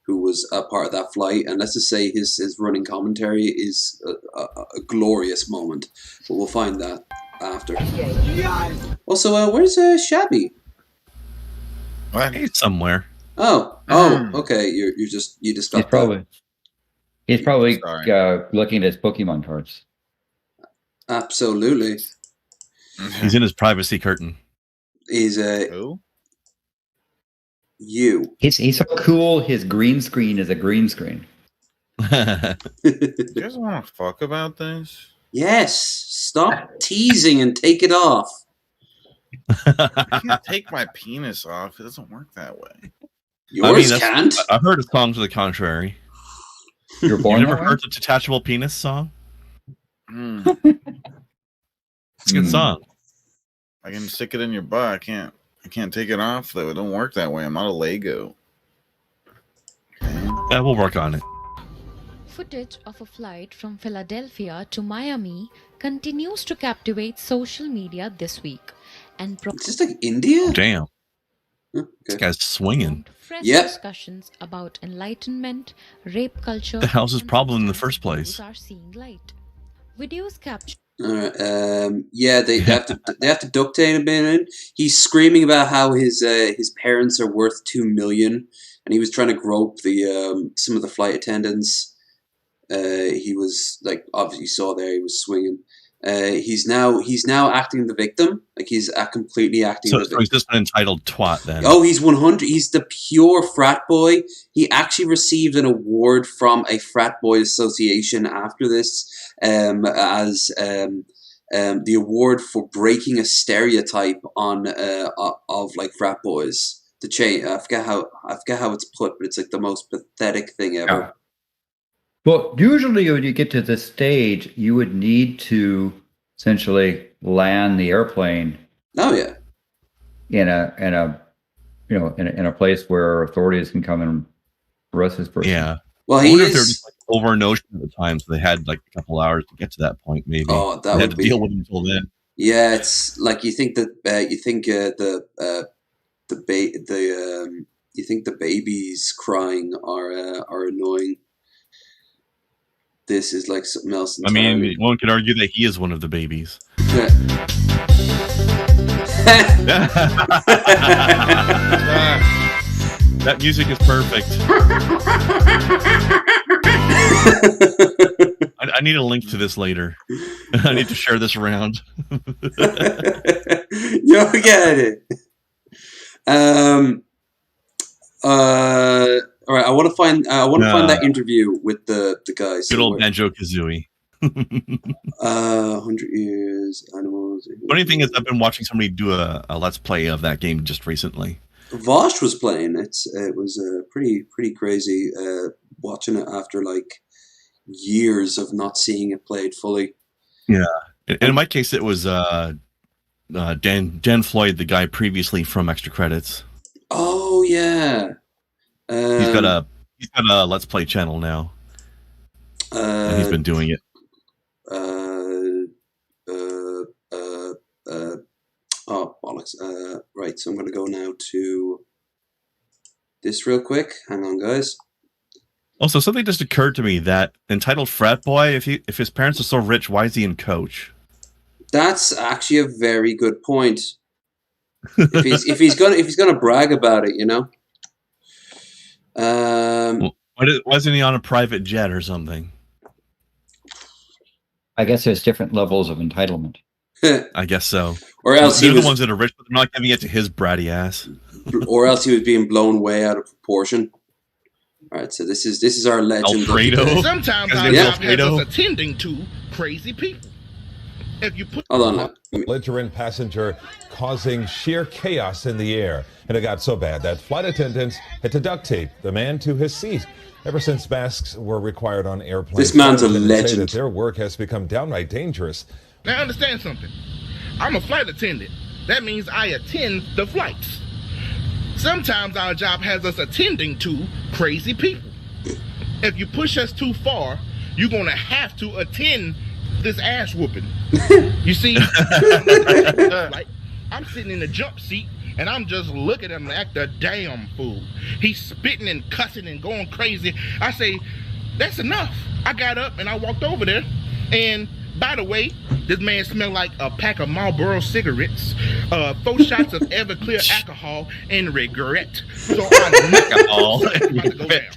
was a part of that flight, and let's just say his running commentary is a glorious moment. But we'll find that after. Also, where's Shabby? What? He's somewhere. Oh, okay. You just got He's probably looking at his Pokemon cards. Absolutely. He's in his privacy curtain. He's Who? You. He's so cool. His green screen is a green screen. You guys want to fuck about this? Yes. Stop teasing and take it off. I can't take my penis off. It doesn't work that way. Yours can't. I've heard a song to the contrary. You're born. You never heard the detachable penis song? It's a good song. I can stick it in your butt. I can't take it off though. It don't work that way. I'm not a Lego. Yeah, we'll work on it. Footage of a flight from Philadelphia to Miami continues to captivate social media this week. And is this India? Damn. Okay. This guy's swinging. Fresh discussions about enlightenment, rape culture. The hell's his problem in the first place? Are seeing light. Videos captured. All right. Yeah, they have to duct tape him in. He's screaming about how his parents are worth $2 million, and he was trying to grope the some of the flight attendants. He was obviously saw there he was swinging. He's now acting the victim. He's completely acting the victim. So he's just an entitled twat then. Oh, he's 100. He's the pure frat boy. He actually received an award from a frat boy association after this, as the award for breaking a stereotype on of frat boys. The chain. I forget how it's put, but it's the most pathetic thing ever. Yeah. Well, usually when you get to this stage, you would need to essentially land the airplane. Oh yeah. In a in a place where authorities can come and arrest this person. Yeah. Well, I he wonder if they're is. just, like, over an ocean at the time, so they had like a couple hours to get to that point. Maybe Oh, that they had would to be. deal with it until then. Yeah, it's like you think that you think the babies crying are annoying. This is like something else I entirely. mean, one could argue that he is one of the babies. Yeah. That music is perfect. I need a link to this later. I need to share this around. You get it. All right. I want to find that interview with the guys. Good old Banjo-Kazooie. 100 years animals. Funny thing is, I've been watching somebody do a let's play of that game just recently. Vosh was playing it. It was pretty crazy watching it after like years of not seeing it played fully. Yeah, and in my case, it was Dan Floyd, the guy previously from Extra Credits. Oh yeah, he's got a let's play channel now, and he's been doing it. Oh bollocks! Right, so I'm going to go now to this real quick. Hang on, guys. Also, something just occurred to me that entitled frat boy. If his parents are so rich, why is he in coach? That's actually a very good point. If he's gonna brag about it, you know. Why isn't he on a private jet or something? I guess there's different levels of entitlement. I guess so. Or else they're the ones that are rich, but they're not giving it to his bratty ass. Or else he was being blown way out of proportion. All right, so this is our legend. Alfredo. Sometimes our job has us attending to crazy people. If you put hold on, belligerent passenger causing sheer chaos in the air, and it got so bad that flight attendants had to duct tape the man to his seat. Ever since masks were required on airplanes, this man's a legend. Say that their work has become downright dangerous. Now understand something. I'm a flight attendant. That means I attend the flights. Sometimes our job has us attending to crazy people. If you push us too far, you're going to have to attend this ass whooping. You see, like, I'm sitting in the jump seat and I'm just looking at him like the damn fool. He's spitting and cussing and going crazy. I say, that's enough. I got up and I walked over there, and by the way, this man smelled like a pack of Marlboro cigarettes, 4 shots of Everclear alcohol, and regret. So I'm about to go down.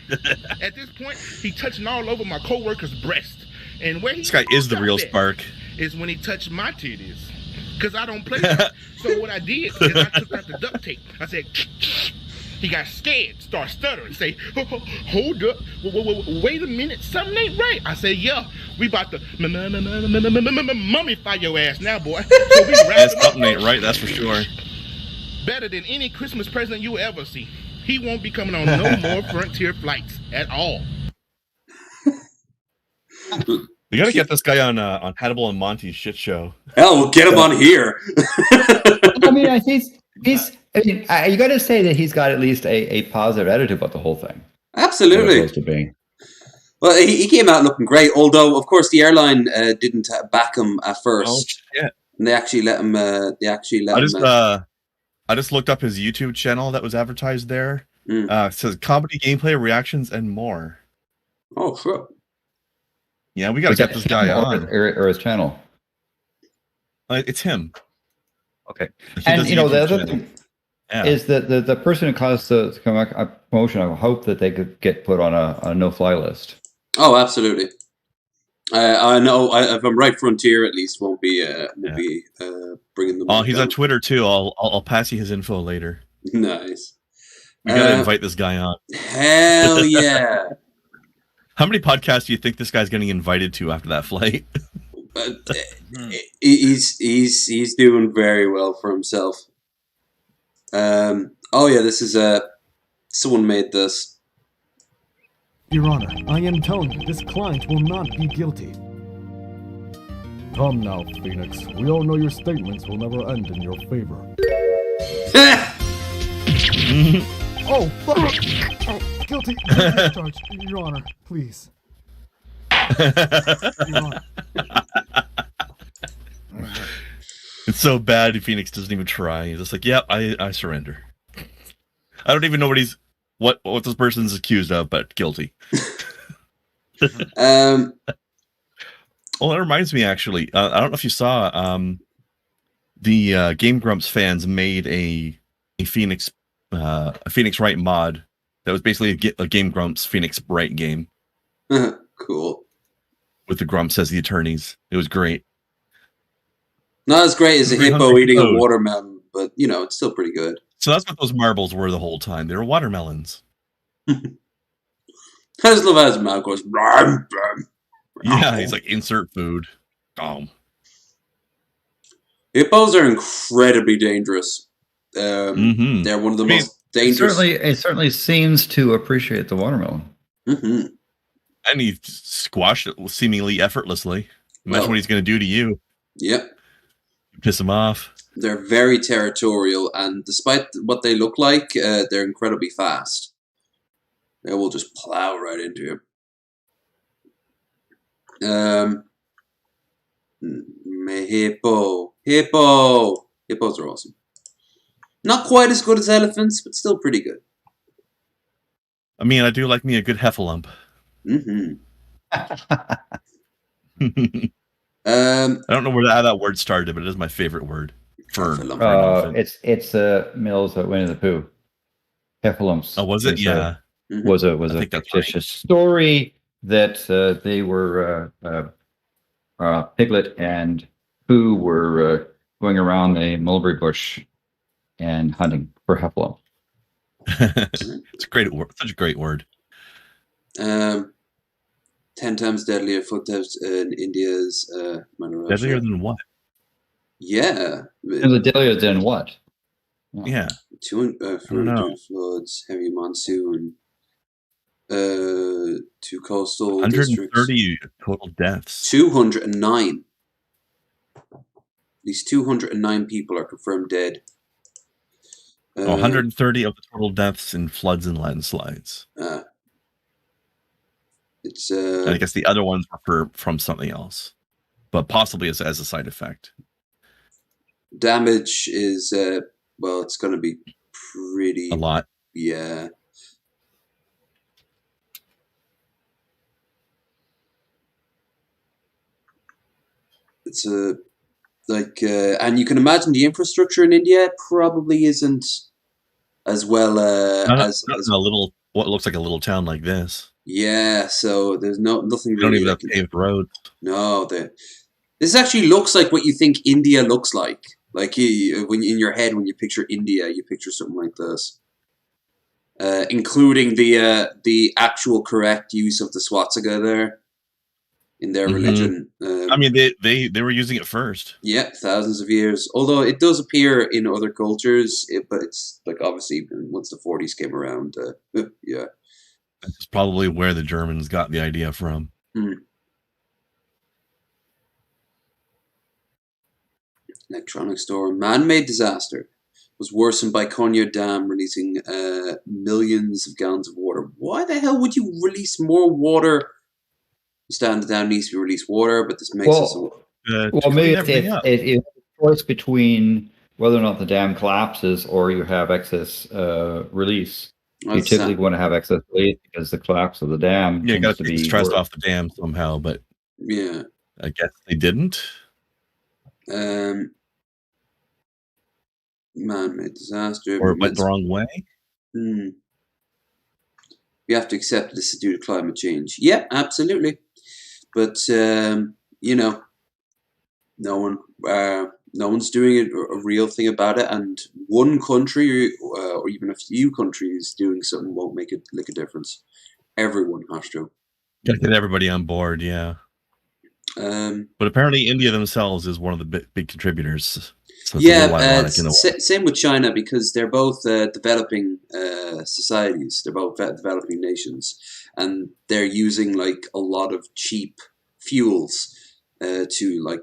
At this point, he touching all over my coworker's breast. And where this guy is the real spark. Is when he touched my titties. Because I don't play that. So what I did is I took out the duct tape. I said, he got scared, start stuttering, say, hold up, wait a minute, something ain't right. I said, yeah, we about to mummify your ass now, boy. So we something ain't right, that's for sure. Better than any Christmas present you ever see. He won't be coming on no more Frontier flights at all. You gotta get this guy on Hannibal and Monty's shit show. Hell, we'll get him on here. I mean, he's. I mean, you got to say that he's got at least a positive attitude about the whole thing. Absolutely. Well, he came out looking great. Although, of course, the airline didn't back him at first. Oh, shit. And they actually let him. I just looked up his YouTube channel that was advertised there. It says comedy, gameplay, reactions, and more. Oh, sure. Yeah, we got to get this guy on. Or his channel. It's him. Okay. And, the other thing is that the person who caused the promotion, I hope that they could get put on a no-fly list. Oh, absolutely. I know. If I'm right, Frontier at least won't be bringing them. Oh, he's on Twitter too. I'll pass you his info later. Nice. We gotta invite this guy on. Hell yeah! How many podcasts do you think this guy's getting invited to after that flight? He's doing very well for himself. Oh yeah, this is someone made this. Your Honor, I am telling you, this client will not be guilty. Come now, Phoenix. We all know your statements will never end in your favor. Oh, fuck! Oh, guilty as charged, Your Honor, please. Your Honor. It's so bad Phoenix doesn't even try. He's just like, yep, I surrender. I don't even know what this person's accused of, but guilty. Um, Well, that reminds me, actually. I don't know if you saw the Game Grumps fans made a Phoenix Wright mod that was basically a Game Grumps Phoenix Wright game. Cool. With the Grumps as the attorneys. It was great. Not as great as a hippo eating a watermelon, but it's still pretty good. So that's what those marbles were the whole time. They were watermelons. I just love how his mouth goes. Brum, brum. Yeah, he's like, insert food. Hippos are incredibly dangerous. They're one of the most dangerous. It certainly seems to appreciate the watermelon. Mm-hmm. And he squashed it seemingly effortlessly. Imagine what he's going to do to you. Yep. Piss him off. They're very territorial, and despite what they look like, they're incredibly fast. They will just plow right into you. Hippo. Hippos are awesome. Not quite as good as elephants, but still pretty good. I mean, I do like me a good heffalump. Mm-hmm. I don't know how that word started, but it is my favorite word. It's Mills at Winnie the Pooh. Heffalumps. Oh, was it? Yeah. Was a fictitious story that they were Piglet and Pooh were going around a mulberry bush and hunting for heffalump. It's a great word. Such a great word. 10 times deadlier foot test in India's Manarosha. Deadlier than what? Yeah. And deadlier than what? Yeah. 200 floods, heavy monsoon, 2 coastal 130 districts. total deaths. 209. At least 209 people are confirmed dead. 130 of the total deaths in floods and landslides. It's and I guess the other ones were from something else, but possibly as a side effect. Damage is it's going to be pretty a lot. Yeah. It's and you can imagine the infrastructure in India probably isn't as well as a little what looks like a little town like this. Yeah, so there's nothing really. Don't even have paved roads. No, this actually looks like what you think India looks like. Like when in your head when you picture India, you picture something like this, including the actual correct use of the swastika there in their religion. I mean, they were using it first. Yeah, thousands of years. Although it does appear in other cultures, but it's like obviously once the 40s came around, yeah. That's probably where the Germans got the idea from. Electronic store. Man-made disaster was worsened by Konya Dam releasing millions of gallons of water. Why the hell would you release more water? The dam needs to release water, but this makes us... maybe if you have a choice between whether or not the dam collapses or you have excess release, you typically want to have excess release because the collapse of the dam you got to be take the stress off the dam somehow, but yeah, I guess they didn't. Man-made disaster. Or it went the wrong way? We have to accept this is due to climate change. Yeah, absolutely. But, no one's doing a real thing about it, and one country or even a few countries doing something won't make a difference. Everyone has to. Gotta get everybody on board, yeah. But apparently India themselves is one of the big contributors. So same with China, because they're both developing societies. They're both developing nations, and they're using like a lot of cheap fuels to like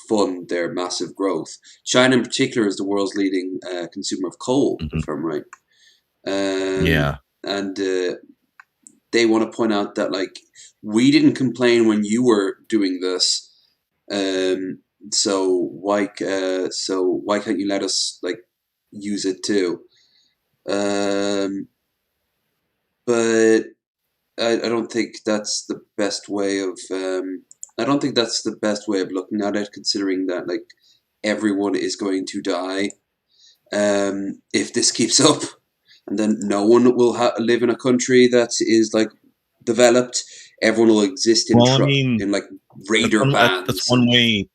fund their massive growth. China in particular is the world's leading consumer of coal, if I'm right. Yeah. And they want to point out that like we didn't complain when you were doing this, so why can't you let us like use it too? But I don't think that's the best way of looking at it, considering that like everyone is going to die if this keeps up, and then no one will live in a country that is like developed. Everyone will exist in in like raider bands. That's one way.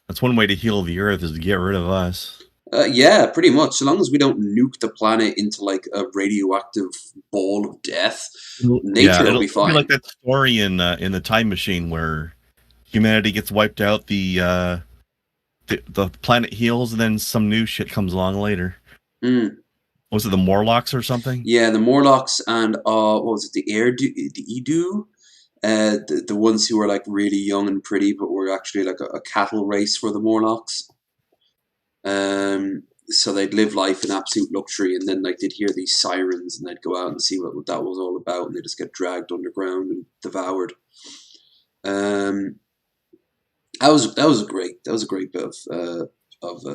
That's one way to heal the Earth, is to get rid of us. Yeah, pretty much. So long as we don't nuke the planet into like a radioactive ball of death, nature will be fine. Be like that story in the Time Machine where humanity gets wiped out, the planet heals, and then some new shit comes along later. Was it the Morlocks or something? Yeah, the Morlocks and what was it? The Edu, the ones who were like really young and pretty, but were actually like a cattle race for the Morlocks. So they'd live life in absolute luxury, and then like they'd hear these sirens, and they'd go out and see what that was all about, and they just get dragged underground and devoured. That was a great bit of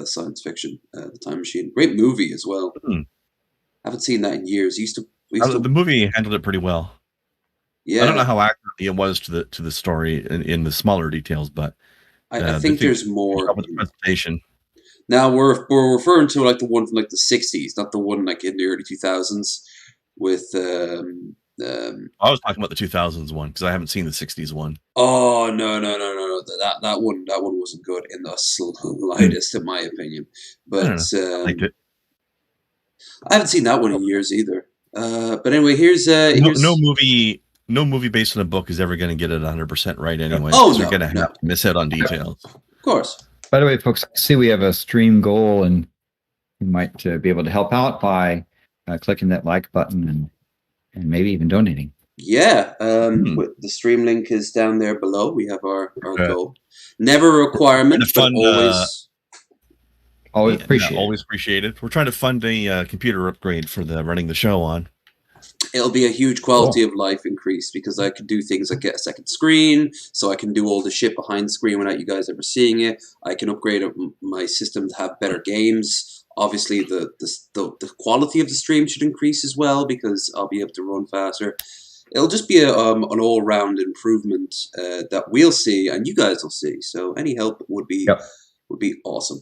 science fiction. The Time Machine, great movie as well. Haven't seen that in years. The movie handled it pretty well. Yeah, I don't know how accurate it was to the story in the smaller details, but I think there's more. With the presentation. Now we're referring to like the one from like the 60s, not the one like in the early 2000s with. I was talking about the 2000s one because I haven't seen the 60s one. Oh no! That one wasn't good in the slightest, in my opinion. But I liked it. I haven't seen that one in years either. But anyway, here's no movie based on a book is ever going to get it 100% right anyway. Oh, no, you're going to have to miss out on details. Of course. By the way, folks, I see we have a stream goal, and you might be able to help out by clicking that like button and maybe even donating. Yeah, the stream link is down there below. We have our goal. Never a requirement, but always appreciated. Always appreciated. We're trying to fund a computer upgrade for running the show on. It'll be a huge quality of life increase because I can do things like get a second screen, so I can do all the shit behind the screen without you guys ever seeing it. I can upgrade my system to have better games. Obviously, the quality of the stream should increase as well because I'll be able to run faster. It'll just be an all-round improvement that we'll see and you guys will see. So any help would be awesome.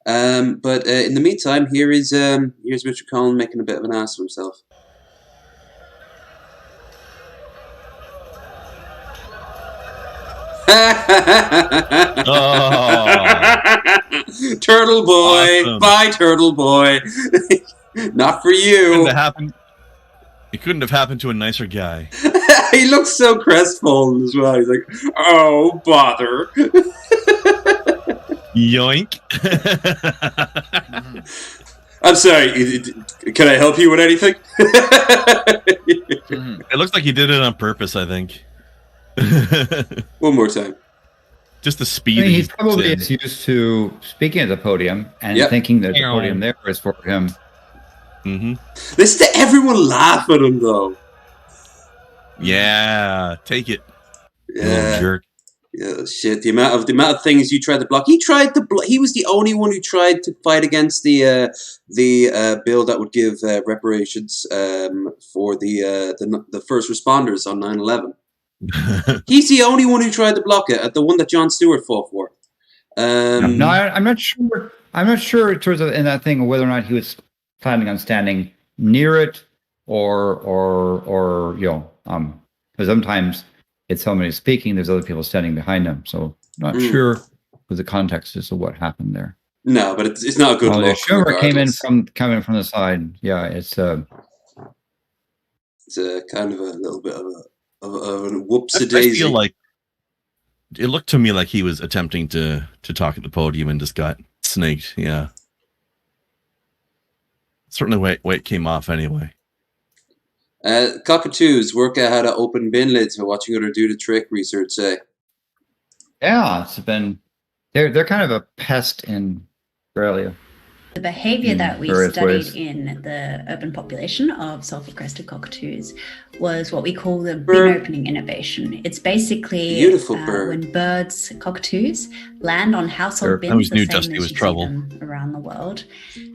But in the meantime, here's Richard Cullen making a bit of an ass of himself. Turtle boy, awesome. Bye, Turtle boy. Not for you. It couldn't have happened to a nicer guy. He looks so crestfallen as well. He's like, "Oh, bother." Yoink. I'm sorry. Can I help you with anything? It looks like he did it on purpose, I think. One more time. Just the speed. He probably is used to speaking at the podium and thinking that the podium there is for him. Listen to everyone laugh at him, though. Yeah, take it. Yeah, jerk. Yeah, shit. The amount of things you tried to block. He was the only one who tried to fight against the bill that would give reparations for the first responders on 9/11. He's the only one who tried to block it. The one that Jon Stewart fought for. No, I'm not sure. I'm not sure in terms of in that thing whether or not he was planning on standing near it or because sometimes it's somebody speaking, there's other people standing behind them. So I'm not sure with the context as to what happened there. No, but it's not a good look. The Schumer coming from the side. Yeah, it's a kind of a little bit of a whoopsie-daisy. I feel like it looked to me like he was attempting to talk at the podium and just got snaked. Yeah. Certainly way it came off anyway. Cockatoos work out how to open bin lids by watching other do the trick, research say. Yeah, it's been they're kind of a pest in Australia. The behavior that we various studied ways. in the urban population of sulfur-crested cockatoos was what we call the bin opening innovation. It's basically Beautiful bird. when birds, cockatoos, land on household I bins always the knew same Dusty as was you trouble. see them around the world.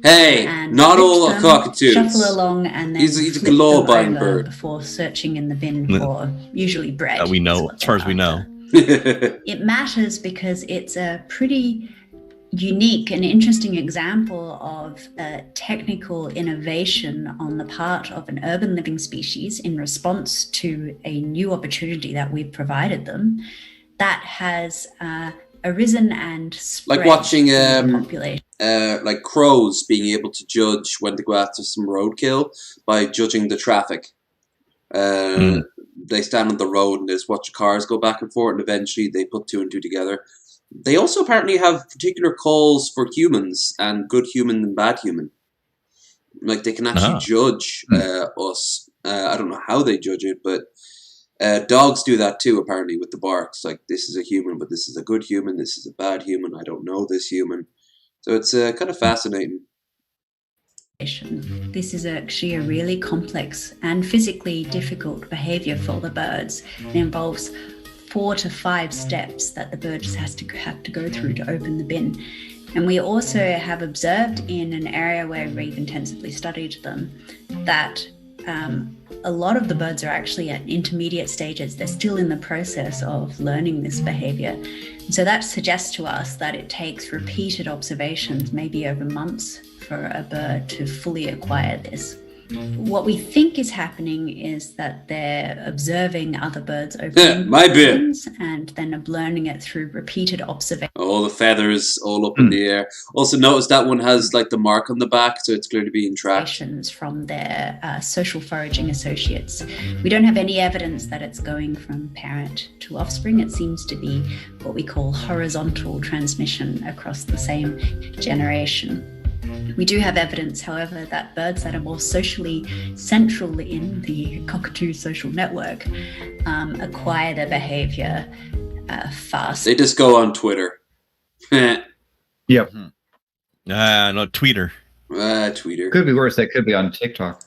Hey, And not lift all them, cockatoos. Shuffle along and then He's a flip them law-abiding over bird. before searching in the bin Yeah. for usually bread. That we is know, what as far as they're we know. after. It matters because it's a pretty unique and interesting example of a technical innovation on the part of an urban living species in response to a new opportunity that we've provided them that has arisen and spread Like watching in the population. like crows being able to judge when to go after some roadkill by judging the traffic. They stand on the road and just watch cars go back and forth, and eventually they put two and two together. They also apparently have particular calls for humans and good human and bad human. Like they can actually judge us. I don't know how they judge it, but dogs do that too, apparently, with the barks. Like, this is a human, but this is a good human. This is a bad human. I don't know this human. So it's kind of fascinating. This is actually a really complex and physically difficult behavior for the birds. It involves 4 to 5 steps that the bird just have to go through to open the bin. And we also have observed in an area where we've intensively studied them that a lot of the birds are actually at intermediate stages. They're still in the process of learning this behavior. And so that suggests to us that it takes repeated observations, maybe over months, for a bird to fully acquire this. What we think is happening is that they're observing other birds opening my bin. bins and then learning it through repeated observation. All the feathers all up in the air. Also notice that one has like the mark on the back, so it's clearly being tracked. From their social foraging associates. We don't have any evidence that it's going from parent to offspring. It seems to be what we call horizontal transmission across the same generation. We do have evidence, however, that birds that are more socially central in the cockatoo social network acquire their behavior fast. They just go on Twitter. Yep. No, Tweeter. Tweeter. Could be worse. That could be on TikTok.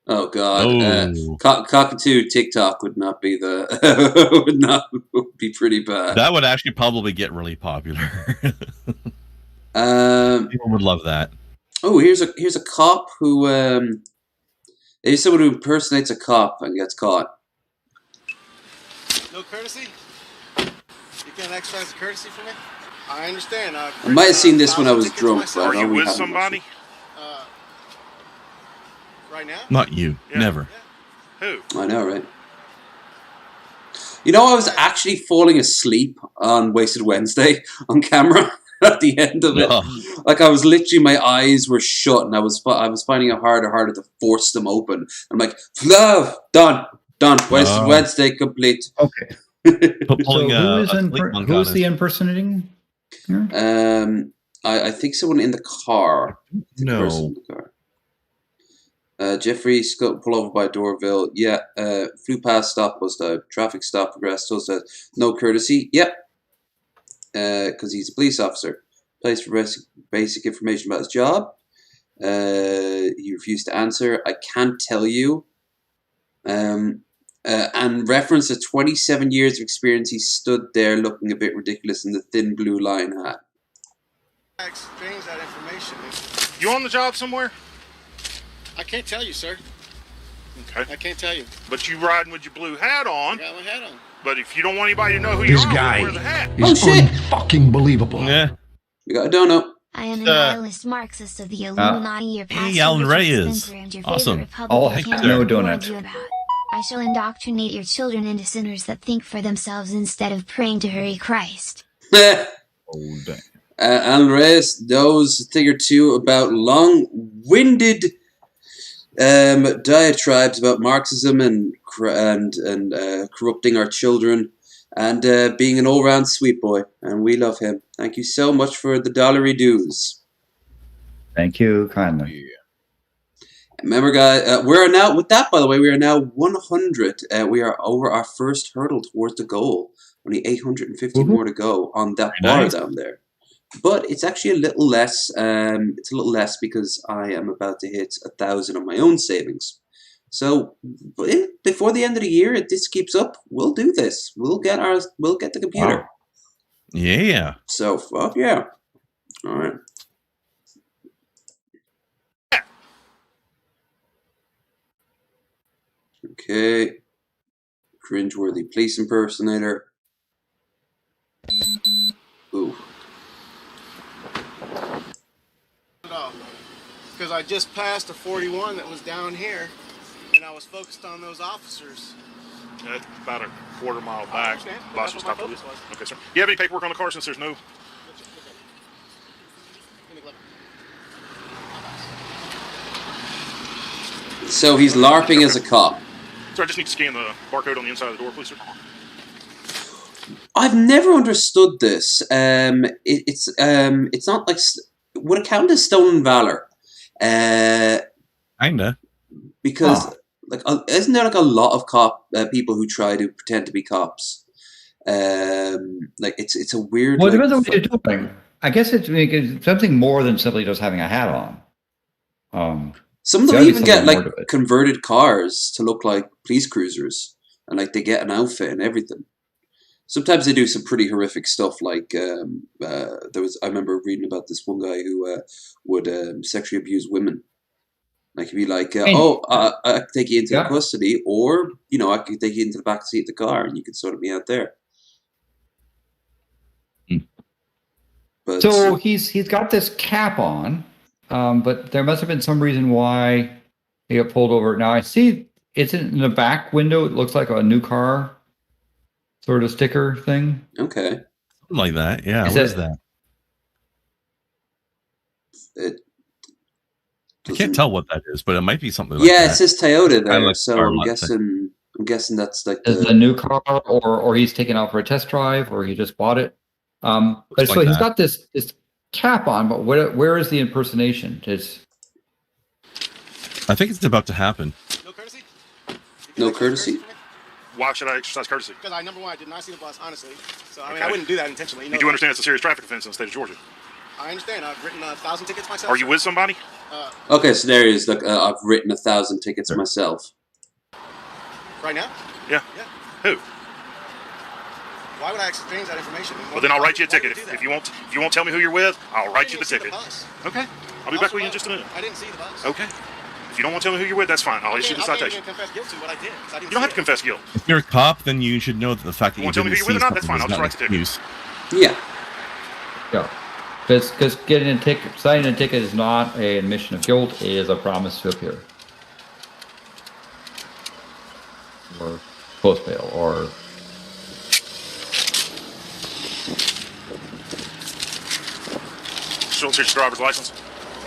Oh God, cockatoo TikTok would not be would be pretty bad. That would actually probably get really popular. People would love that. Oh, here's a cop who here's someone who impersonates a cop and gets caught. No courtesy? You can't exercise courtesy for me? I understand. I might have seen this when I was drunk. But Are you with somebody? Right now? Not you. Yeah. Never. Who? I know, right? You know, I was actually falling asleep on Wasted Wednesday on camera at the end of it. Like, I was literally, my eyes were shut, and I was finding it harder to force them open. I'm like, love, done. Wasted Wednesday complete. Okay. Pulling who's the impersonating? I think someone in the car. No. Jeffrey Scott pull over by Dorville. Yeah. Flew past stop was the traffic stop progressed. So no courtesy. Yep. Because he's a police officer. Place for basic information about his job. He refused to answer. I can't tell you. And reference to 27 years of experience, he stood there looking a bit ridiculous in the thin blue line hat. Exchange that information. You on the job somewhere? I can't tell you, sir. Okay. I can't tell you. But you riding with your blue hat on. I got my hat on. But if you don't want anybody to know who This you are, guy wear the hat. is unfucking believable. Yeah. We got a donut. I am a nihilist Marxist of the Illuminati, your past hey, Alan Ray Richard is Spencer, and your awesome. favorite Oh, Republican no candidate I warned donut. you about. I shall indoctrinate your children into sinners that think for themselves instead of praying to hurry Christ. Oh, dang. Alan Reyes knows a thing or two about long-winded diatribes about Marxism and corrupting our children and being an all-round sweet boy. And we love him. Thank you so much for the dollary dues. Thank you kindly. Remember, guys, we're now, with that, by the way, we are now 100. We are over our first hurdle towards the goal. Only 850 more to go on that bar down there. but it's actually a little less. It's a little less because I am about to hit 1,000 on my own savings. So before the end of the year, if this keeps up, we'll do this. We'll get the computer. Wow. Yeah. So fuck yeah. All right. Okay. Cringeworthy police impersonator. Ooh. Because I just passed a 41 that was down here, and I was focused on those officers. That's about a quarter mile back. That's what my focus was. Okay, sir. Do you have any paperwork on the car since there's no... So he's LARPing as a cop. Sir, I just need to scan the barcode on the inside of the door, please, sir. I've never understood this. It's not like... Would it count as stolen valor? Kinda. Because isn't there like a lot of people who try to pretend to be cops? Like it's a weird. Well, it like, depends on what you're doing. I guess it's something more than simply just having a hat on. Some of them even get like converted cars to look like police cruisers, and like they get an outfit and everything. Sometimes they do some pretty horrific stuff. Like I remember reading about this one guy who would sexually abuse women. Like he'd be like, I could take you into custody, or I could take you into the back seat of the car, and you could sort me out there. But, so he's got this cap on, but there must have been some reason why he got pulled over. Now I see it's in the back window. It looks like a new car sort of sticker thing. Okay. Something like that. Yeah. What is that? I can't tell what that is, but it might be something like that. Yeah, it says Toyota there, so I'm guessing that's like a new car, or he's taken out for a test drive, or he just bought it. But so he's got this cap on, but where is the impersonation? I think it's about to happen. No courtesy? No courtesy? Why should I exercise courtesy? Because I did not see the bus, honestly. So I mean, I wouldn't do that intentionally. You do understand it's a serious traffic offense in the state of Georgia? I understand. I've written 1,000 tickets myself. Are you with somebody? Okay, so there is. Like, I've written 1,000 tickets myself. Right now? Yeah. Who? Why would I exchange that information? Well, then I'll write you a ticket. If you won't tell me who you're with, I'll write you the ticket. Okay. I'll be back with you in just a minute. I didn't see the bus. Okay. If you don't want to tell me who you're with, that's fine. I'll issue the citation. I can't confess guilt to what I did. You don't have to confess guilt. If you're a cop, then you should know that the fact that you didn't see something that's fine. I'll just write the ticket. Yeah. Because signing a ticket is not an admission of guilt; it is a promise to appear, or post bail, or Still search your driver's license.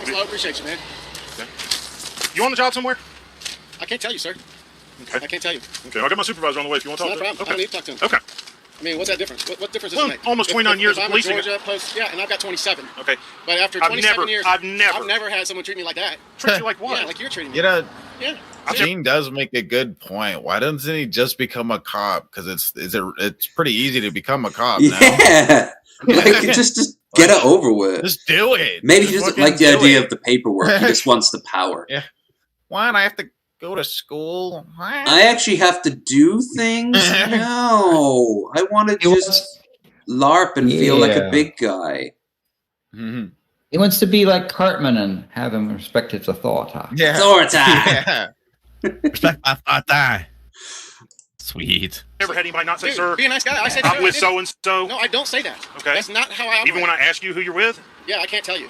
Well, I appreciate you, man. Okay. You on the job somewhere? I can't tell you, sir. Okay. I can't tell you. Okay, I'll get my supervisor on the way if you want to talk to him. No problem. I don't need to talk to him. Okay. I mean, what's that difference? What difference does it make? Almost 29 years of policing. Georgia post, and I've got 27. Okay. But after 27 years, I've never had someone treat me like that. Treat you like what? Yeah, like you're treating me. Yeah. Gene does make a good point. Why doesn't he just become a cop? Because it's pretty easy to become a cop now. Yeah. Like, just get it over with. Just do it. Maybe he doesn't like the idea of the paperwork. He just wants the power. Yeah. Why do I have to go to school? I actually have to do things? No. I want to just LARP and feel like a big guy. Mm-hmm. He wants to be like Cartman and have him respect his authority. Yeah. Authority. Yeah. Respect my authority. Sweet. Never had anybody not say, sir, be a nice guy. I said, I'm with so-and-so. No, I don't say that. Okay. That's not how I operate. Even when I ask you who you're with? Yeah, I can't tell you.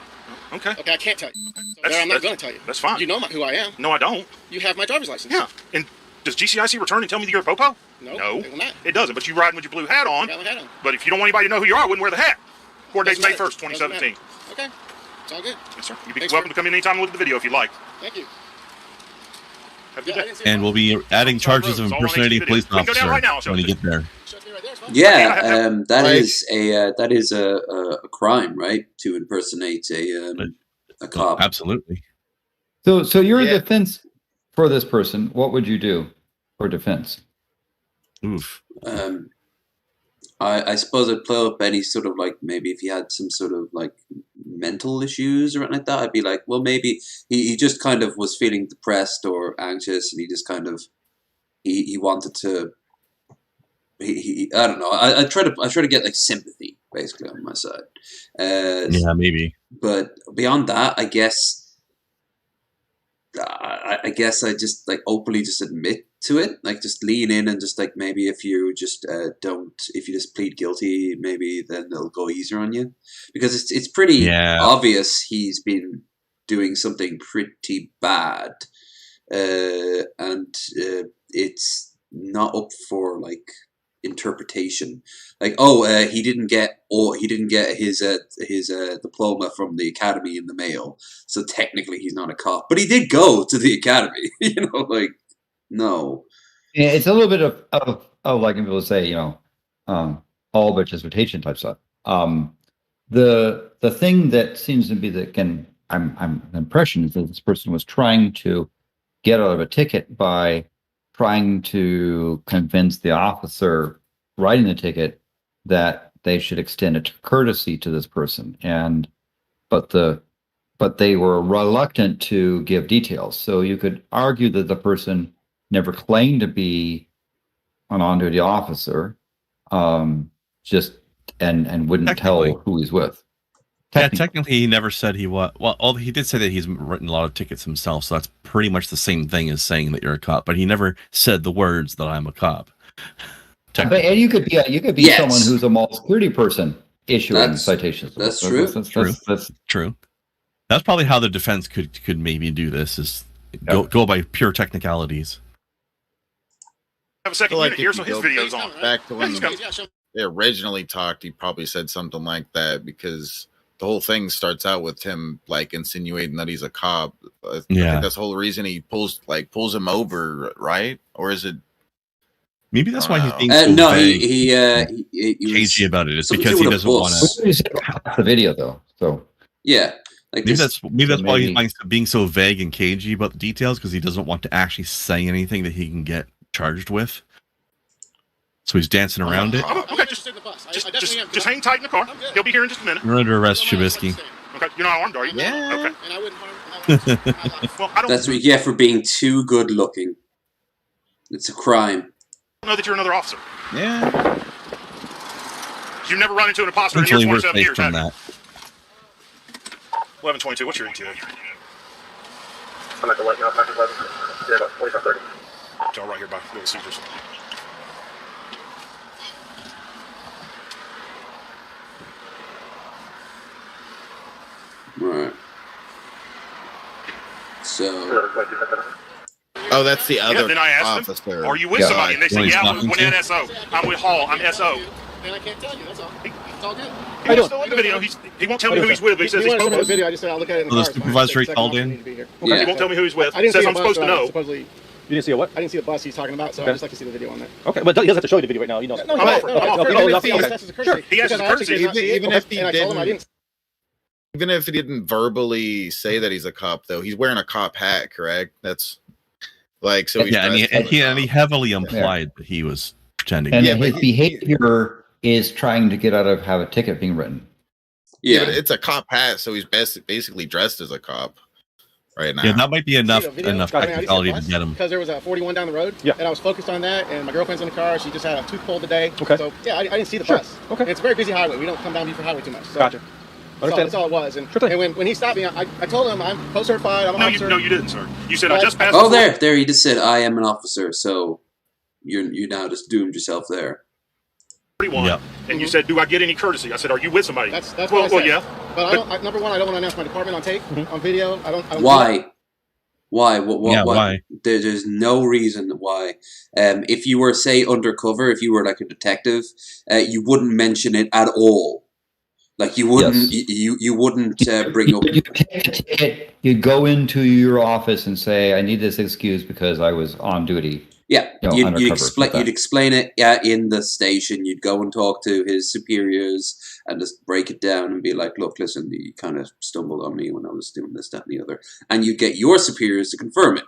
Okay. Okay, I can't tell you. So I'm not going to tell you. That's fine. You know who I am. No, I don't. You have my driver's license. Yeah. And does GCIC return and tell me that you're a popo? No. It will not. It doesn't, but you riding with your blue hat on. I got my hat on. But if you don't want anybody to know who you are, I wouldn't wear the hat. Court date's May 1st, 2017. Okay. It's all good. Yes, sir. You'd be welcome to come in anytime and look at the video if you'd like. Thank you. Have a good day. And we'll be adding charges of impersonating a police officer when you get there. Yeah, that is a crime, right? To impersonate a cop. Absolutely. So you're a defense for this person. What would you do for defense? Oof. I suppose I'd play up any sort of like maybe if he had some sort of like mental issues or anything like that. I'd be like, well, maybe he just kind of was feeling depressed or anxious, and he just kind of he wanted to. I don't know. I try to get like sympathy basically on my side. Yeah, maybe. But beyond that, I guess I just like openly just admit to it, like just lean in and just like maybe if you just if you just plead guilty, maybe then they'll go easier on you, because it's pretty obvious he's been doing something pretty bad, and it's not up for like interpretation. Like, he didn't get his diploma from the academy in the mail, so technically he's not a cop, but he did go to the academy. Like, no. It's a little bit of like people say, all but justification type stuff. The thing that seems to be I'm impression is that this person was trying to get out of a ticket by trying to convince the officer writing the ticket that they should extend a courtesy to this person, but they were reluctant to give details. So you could argue that the person never claimed to be an on-duty officer, just and wouldn't tell who he's with. Technically, he never said he was. Well, he did say that he's written a lot of tickets himself, so that's pretty much the same thing as saying that you're a cop. But he never said the words that I'm a cop. And you could be someone who's a mall security person issuing citations. That's true. That's true. That's probably how the defense could maybe do this: is go by pure technicalities. Have a second unit here, so his video's on. Back to when they originally talked, he probably said something like that because the whole thing starts out with him like insinuating that he's a cop. I think that's the whole reason he pulls him over, right? Or is it? Maybe that's why he's being so vague. He cagey about it. It's because he doesn't want to. The video though, so yeah. Like maybe that's why he's being so vague and cagey about the details, because he doesn't want to actually say anything that he can get charged with. So he's dancing around it. Okay, just hang tight in the car. He'll be here in just a minute. You're under arrest, Shabisky. Okay, you're not armed, are you? Yeah. Okay. And I wouldn't harm. Well, I don't. That's what you get for being too good looking. It's a crime. I know that you're another officer. Yeah. You've never run into an imposter in Essentially, your we're 27 safe years, from have you? that. 1122, what's your ETA? I'm at the light now, back at 11. Yeah, about 25:30. It's all right here by Little Caesars. Right. So. Oh, that's the other then I asked officer. them, are you with somebody? And they say, yeah, we're with SO. I'm with Hall. I'm SO. Then I can't tell you, that's all. It's all good. He wants to look at the video. He won't tell me who he's with, but he says he's supposed to. supposed Video. I just said I'll look at it in the So car. the supervisor called in? Okay, he won't tell me who he's with. I didn't Says see I'm supposed to know. Supposedly, You didn't see a what? I didn't see the bus he's talking about, so I'd just like to see the video on that. Okay, but he doesn't have to show you the video right now. You know. No, I'm offered. Sure. He has his courtesy. Even if he and I told him I didn't. Even if he didn't verbally say that he's a cop, though, he's wearing a cop hat, correct? That's like so. Yeah, and he heavily implied that he was pretending. And his behavior is trying to get out of have a ticket being written. Yeah, but it's a cop hat, so he's basically dressed as a cop right now. Yeah, that might be enough technicality to get him. Because there was a 41 down the road, and I was focused on that, and my girlfriend's in the car. She just had a tooth pulled today. Okay. So, yeah, I didn't see the bus. Okay. And it's a very busy highway. We don't come down Buford Highway too much. So Gotcha. That's all it was. And, when he stopped me, I told him I'm post-certified, I'm an officer. No, you didn't, sir. You said I just passed. Oh, there. He just said, I am an officer, so you now just doomed yourself there. 41. And you said, do I get any courtesy? I said, are you with somebody? That's what I well, said. yeah. But number one, I don't want to announce my department on tape, on video. I don't Why? Why? Why? There's no reason why. If you were, say, undercover, if you were like a detective, you wouldn't mention it at all. Like you wouldn't, you wouldn't bring up. You take a ticket. You go into your office and say, "I need this excuse because I was on duty." Yeah, you'd explain it. Yeah, in the station, you'd go and talk to his superiors and just break it down and be like, "Look, listen, you kind of stumbled on me when I was doing this, that, and the other," and you get your superiors to confirm it.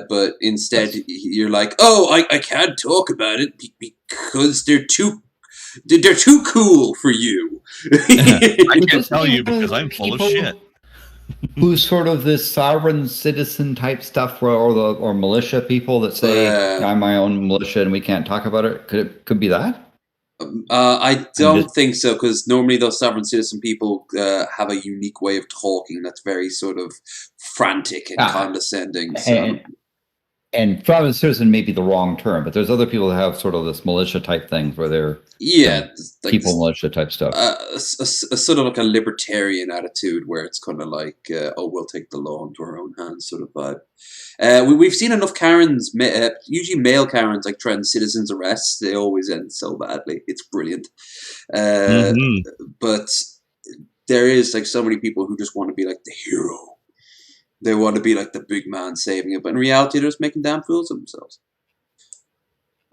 But instead, you're like, "Oh, I can't talk about it because they're too." They're too cool for you. I can't tell you because I'm full of shit. Who's sort of this sovereign citizen type stuff, or militia people that say I'm my own militia and we can't talk about it? Could be that? I don't think so, because normally those sovereign citizen people have a unique way of talking that's very sort of frantic and condescending. So. And sovereign citizen may be the wrong term, but there's other people that have sort of this militia type things where they're like people militia type stuff. A sort of like a libertarian attitude where it's kind of like, we'll take the law into our own hands sort of vibe. We've seen enough Karens, usually male Karens, like threaten citizens' arrests. They always end so badly. It's brilliant. But there is like so many people who just want to be like the hero. They want to be like the big man saving it, but in reality, they're just making damn fools of themselves.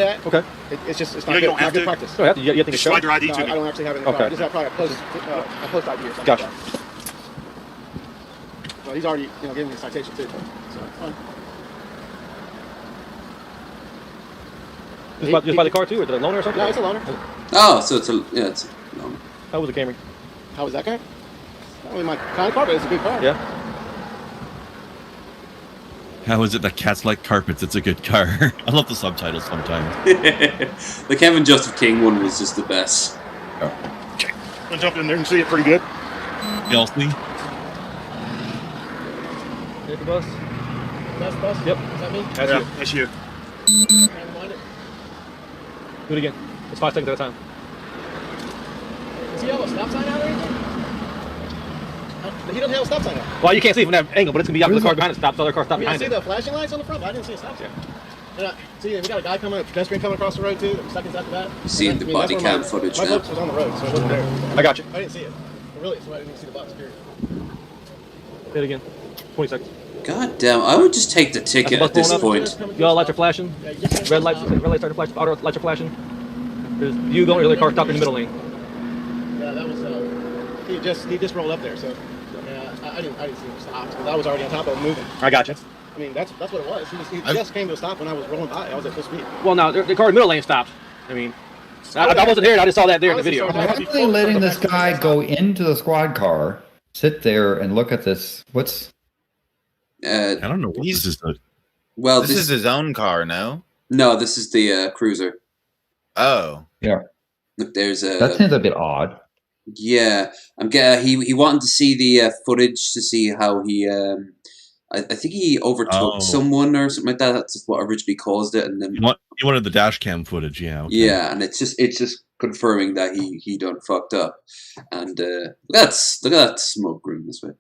Okay. It's not good. Not good practice. You have to slide your ID to me. I don't actually have it in the car. I just have probably a post ID or something. Gotcha. Well, he's already giving me a citation too. So it's fine. Just by the car too, or is it a loaner or something? No, it's a loaner. Oh, so it's a loaner. How was the Camry? How was that car? Not really my kind of car, but it's a good car. Yeah. How is it that cats like carpets? It's a good car. I love the subtitles sometimes. The Kevin Joseph King one was just the best. Okay. I'll jump in there and see it pretty good. Kelsey? Hit the bus. That's the bus? Yep. Is that me? That's you. Do it again. It's 5 seconds at a time. Does he have a stop sign out or anything? He doesn't have a stop sign out. Well, you can't see from that angle, but it's going to be after the car behind it stops. The other car stopped I behind see it. the flashing lights on the front, but I didn't see a stop sign. Yeah. See, we got a guy a pedestrian coming across the road too. Seconds after that. You've seen the body cam footage my now. boat was on the road, so it wasn't there. I got you. I didn't see it. Really, so I didn't see the box, period. Hit it again. 20 seconds. God damn, I would just take the ticket at this point. Yellow lights are flashing. Red lights started flashing. Auto lights are flashing. There's you going, or the car stopped in the middle lane. Yeah, that was he just rolled up there, so yeah, I didn't see him stop because I was already on top of him moving. I got you. I mean, that's what it was. He just came to a stop when I was rolling by. I was at full speed. Well, now the car in the middle lane stopped. I mean, I wasn't here. I just saw that there in the video. Why are they letting this guy go into the squad car, sit there, and look at this? What's? I don't know what this is. Well, this is his own car, no? No, this is the cruiser. Oh, yeah. Look, there's a. That seems a bit odd. Yeah, he wanted to see the footage to see how he. I think he overtook someone or something like that. That's what originally caused it, and then he wanted the dash cam footage. Yeah. Okay. Yeah, and it's just confirming that he done fucked up, and look at that smoke room this way.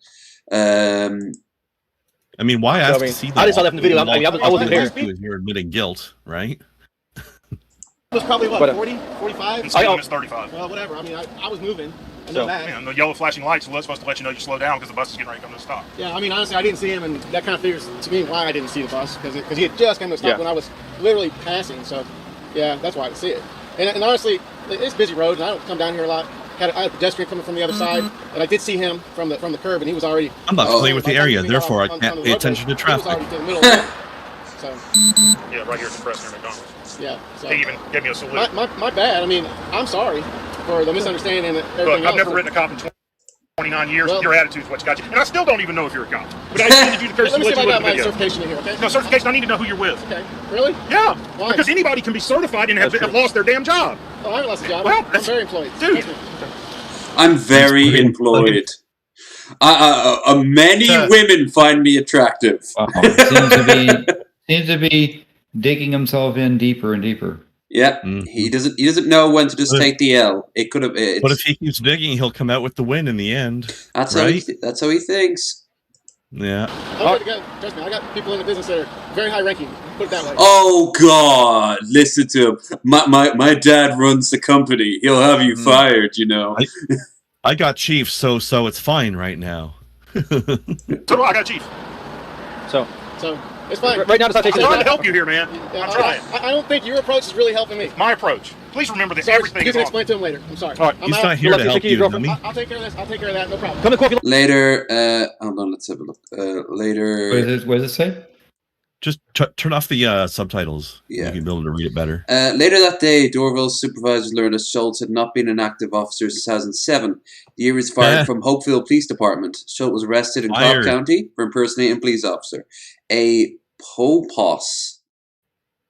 I mean, why ask to see that? I just saw that in the video. I wasn't here. You're admitting guilt, right? It was probably, what, 40, 45? It's 35. Well, whatever. I mean, I was moving. I know So, that. yeah, and the yellow flashing lights was supposed to let you know you slow down because the bus is getting ready to come to a stop. Yeah, I mean, honestly, I didn't see him, and that kind of figures to me why I didn't see the bus, because he had just come to a stop when I was literally passing, so, yeah, that's why I didn't see it. And honestly, it's a busy road, and I don't come down here a lot. I had a pedestrian coming from the other side, and I did see him from the curb, and he was already... I'm not familiar with the area, therefore I can't pay attention to traffic. He was already to the middle of it, so... Yeah, right here at the press near McDonald's. Yeah, so... He even gave me a salute. My bad. I mean, I'm sorry for the misunderstanding and everything Look, I've else. never written a cop in 29 years. Your attitude is what's got you. And I still don't even know if you're a cop. But I just needed you to Let me see if I got my video. certification in here, okay? No, certification, I need to know who you're with. Okay. Really? Yeah. Why? Because anybody can be certified and have lost their damn job. Oh, I haven't lost a job. Well, I'm very employed. Dude. I'm very employed. Many women find me attractive. Seems to be digging himself in deeper and deeper. Yeah, he doesn't know when to just take the L. It could have. But if he keeps digging, he'll come out with the win in the end. That's right? that's how he thinks. Yeah. I'm ready to go. Trust me, I got people in the business that are very high ranking. Put it that way. Oh God! Listen to him. My dad runs the company. He'll have you fired. You know. I got chief, so it's fine right now. So do I got chief. So it's fine. Right now, I'm trying to help you here, man. Yeah, I'm trying. I don't think your approach is really helping me. My approach. Please remember that Sorry, everything you is can on. explain to him later. I'm sorry. All right, he's not here to help you, dummy. I'll take care of this. I'll take care of that. No problem. Later. Hold on. Let's have a look. Later. What does it say? Just turn off the subtitles. Yeah. You can be able to read it better. Later that day, Dorville's supervisors learned that Schultz had not been an active officer since 2007. The year he was fired from Hopeville Police Department. Schultz was arrested in Cobb County for impersonating a police officer. A POPOS.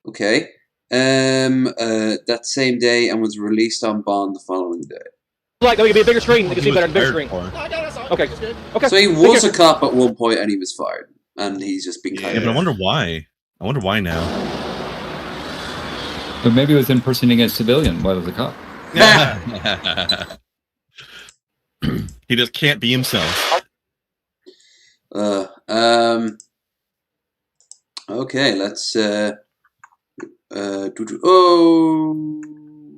Okay. That same day, and was released on bond the following day. Like, there could be a bigger screen. You can see better. Bigger screen. Okay. Okay. So he was a cop at one point, and he was fired. And he's just been kind of... but I wonder why. I wonder why now. But maybe it was impersonating a civilian while he was a cop. He just can't be himself. Okay, let's... I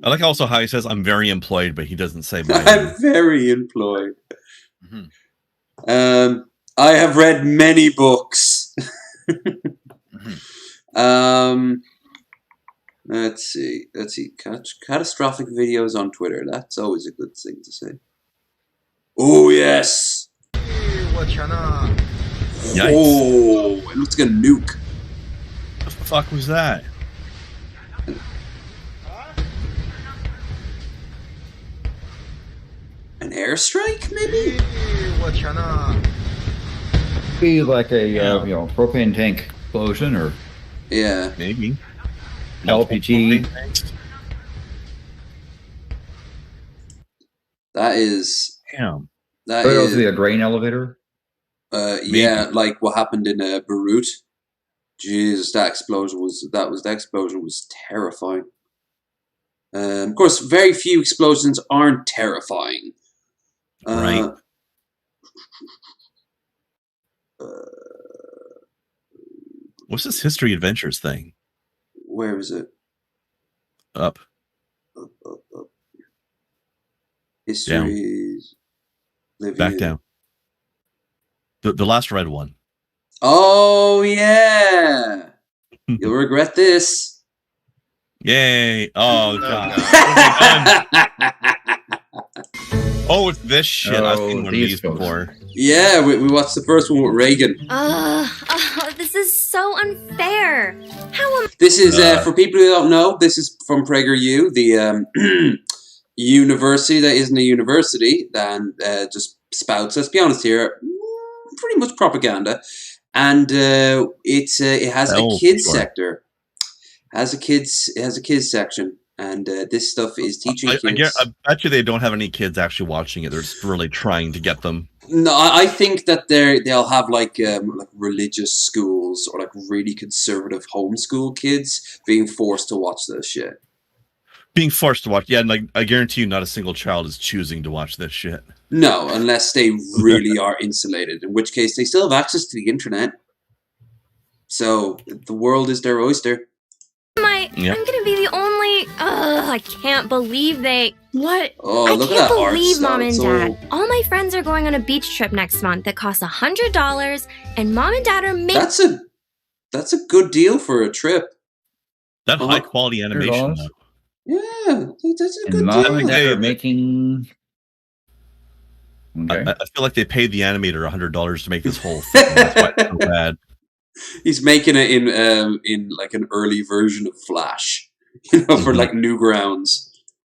like also how he says, I'm very employed, but he doesn't say by I'm very employed. Mm-hmm. I have read many books. Let's see. Catastrophic videos on Twitter. That's always a good thing to say. Oh, yes. Yikes. Oh, it looks like a nuke. What the fuck was that? An airstrike, maybe? Be like a propane tank explosion, or maybe LPG. That is That is a grain elevator. Yeah, like what happened in Beirut. Jesus, that explosion was terrifying. Of course, very few explosions aren't terrifying. Right. What's this History Adventures thing? Where is it? Up. Histories. Back down. The last red one. Oh, yeah. You'll regret this. Yay. Oh, God. Oh, it's this shit. I've seen one of these before. Yeah, we watched the first one with Reagan. This is so unfair. This is, for people who don't know, this is from PragerU, the university that isn't a university, and just spouts, let's be honest here, pretty much propaganda. And it has a kids sector. It has a kids section. And this stuff is teaching kids. I bet you they don't have any kids actually watching it. They're just really trying to get them. No, I think that they'll have like religious schools or like really conservative homeschool kids being forced to watch this shit. Being forced to watch, yeah, and like I guarantee you, not a single child is choosing to watch this shit. No, unless they really are insulated, in which case they still have access to the internet. So the world is their oyster. I'm gonna be the only. I can't believe they. What? Oh, I look at can't that art believe style. Mom and It's Dad. All my friends are going on a beach trip next month that costs $100, and Mom and Dad are making. That's a good deal for a trip. That high quality animation. Yeah, that's a good And deal. Mom and Dad are making. Okay. I feel like they paid the animator $100 to make this whole thing. That's why it's so bad. He's making it in like an early version of Flash, for like Newgrounds.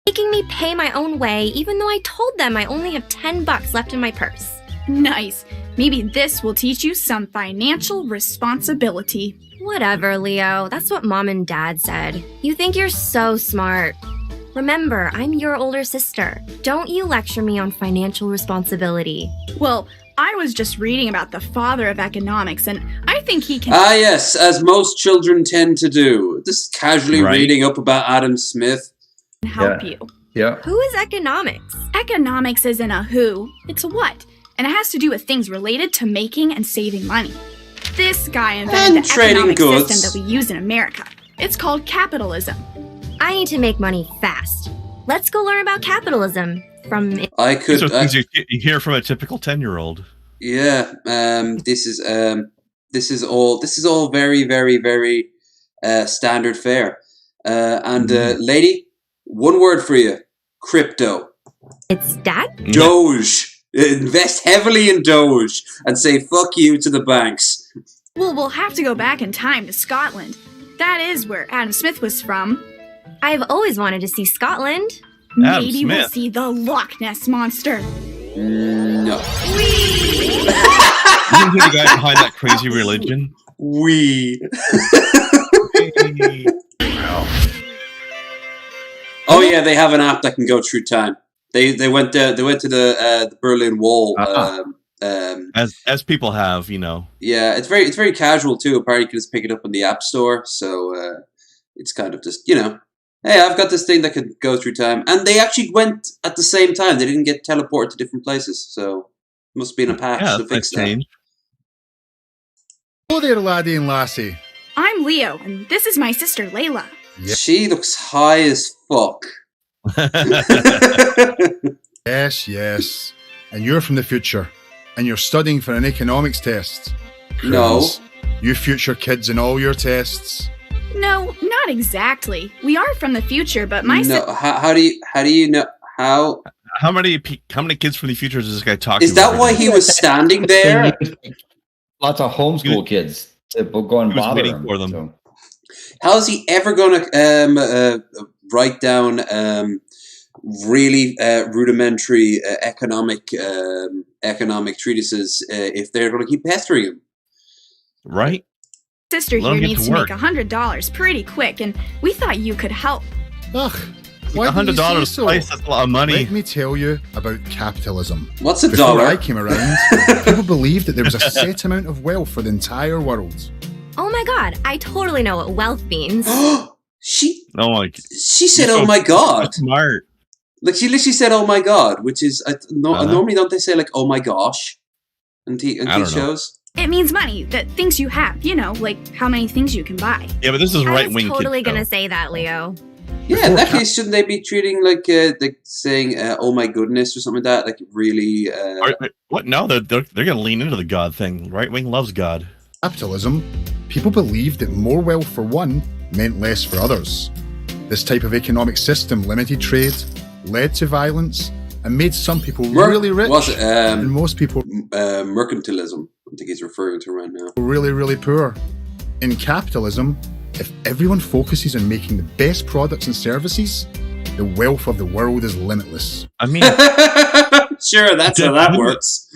Making me pay my own way, even though I told them I only have $10 left in my purse. Nice. Maybe this will teach you some financial responsibility. Whatever, Leo. That's what Mom and Dad said. You think you're so smart. Remember, I'm your older sister. Don't you lecture me on financial responsibility. Well, I was just reading about the father of economics, and I think he can... Ah, yes, as most children tend to do. Just casually reading up about Adam Smith. Help you. Yeah. Who is economics? Economics isn't a who, it's a what. And it has to do with things related to making and saving money. This guy invented And the trading economic goods. system that we use in America. It's called capitalism. I need to make money fast. Let's go learn about capitalism from... I could... So things you hear from a typical 10-year-old. Yeah, this is all very, very, very standard fare. Lady, one word for you: crypto. It's Dad? Doge. Invest heavily in Doge and say fuck you to the banks. Well, we'll have to go back in time to Scotland. That is where Adam Smith was from. I've always wanted to see Scotland. Maybe we'll see the Loch Ness Monster. No. You think you're the guy behind that crazy religion? Oh yeah, they have an app that can go through time. They went to the Berlin Wall. As people have, you know. Yeah, it's very casual too. Apparently, you can just pick it up in the App Store. So it's kind of just, you know, hey, I've got this thing that could go through time. And they actually went at the same time. They didn't get teleported to different places. So it must be in a patch to fix that. Hello there, laddie and lassie. I'm Leo, and this is my sister Layla. Yep. She looks high as fuck. Yes. And you're from the future. And you're studying for an economics test. No. You future kids in all your tests. No, not exactly. We are from the future, but my how do you know how many kids from the future is this guy talking? Is that why he was standing there? Lots of homeschool kids to go and bother waiting for them. So. How is he ever going to write down really rudimentary economic treatises if they're going to keep pestering him? Right. Sister here needs to make $100 pretty quick, and we thought you could help. Ugh. Why $100 so? Price, that's a lot of money. Let me tell you about capitalism. What's a Before dollar? I came around, people believed that there was a set amount of wealth for the entire world. Oh my god, I totally know what wealth means. She she said, "Oh my god." Smart. Like she literally said, "Oh my god," which is normally don't they say like "Oh my gosh" in TV shows? It means money, that things you have, you know, like how many things you can buy. Yeah, but this is right wing. I was totally gonna say that, Leo. Yeah, in that case, shouldn't they be treating like saying "Oh my goodness" or something like that? Like really? What? No, they're gonna lean into the God thing. Right wing loves God. Capitalism. People believed that more wealth for one meant less for others. This type of economic system limited trade, led to violence, and made some people really rich, and most people mercantilism. I think he's referring to right now. Really, really poor. In capitalism, if everyone focuses on making the best products and services, the wealth of the world is limitless. I mean, sure, that's how that works.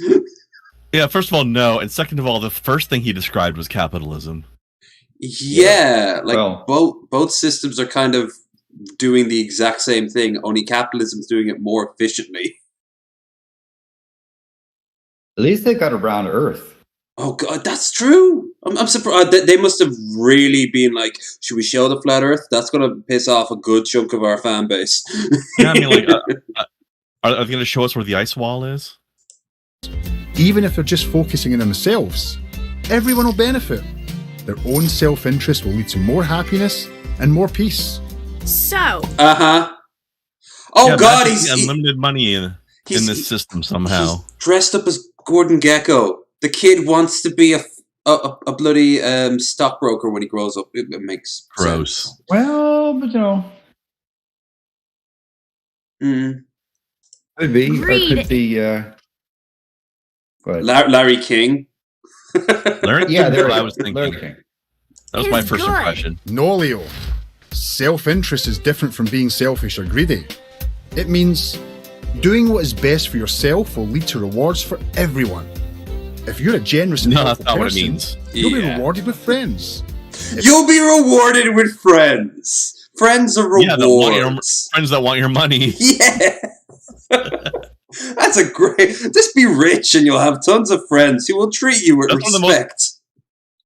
Yeah, first of all, no, and second of all, the first thing he described was capitalism. Yeah, like both systems are kind of doing the exact same thing, only capitalism's doing it more efficiently. At least they got around Earth. Oh god, that's true. I'm surprised. They must have really been like, should we show the flat Earth? That's going to piss off a good chunk of our fan base. Yeah, I mean, like, are they going to show us where the ice wall is? Even if they're just focusing on themselves, everyone will benefit. Their own self-interest will lead to more happiness and more peace. So. Oh yeah, god, he's unlimited money in this system somehow. He's dressed up as Gordon Gekko. The kid wants to be a bloody stockbroker when he grows up. It makes gross sense. Well, but you know, could be or could be. Larry King. Larry, yeah, there I was thinking. King. That was my first impression. No, Leo. Self-interest is different from being selfish or greedy. It means doing what is best for yourself will lead to rewards for everyone. If you're a generous and helpful person, what it means. You'll be rewarded with friends. You'll be rewarded with friends. Friends are rewards. Friends that want your money. Yeah. That's a great. Just be rich and you'll have tons of friends who will treat you with respect.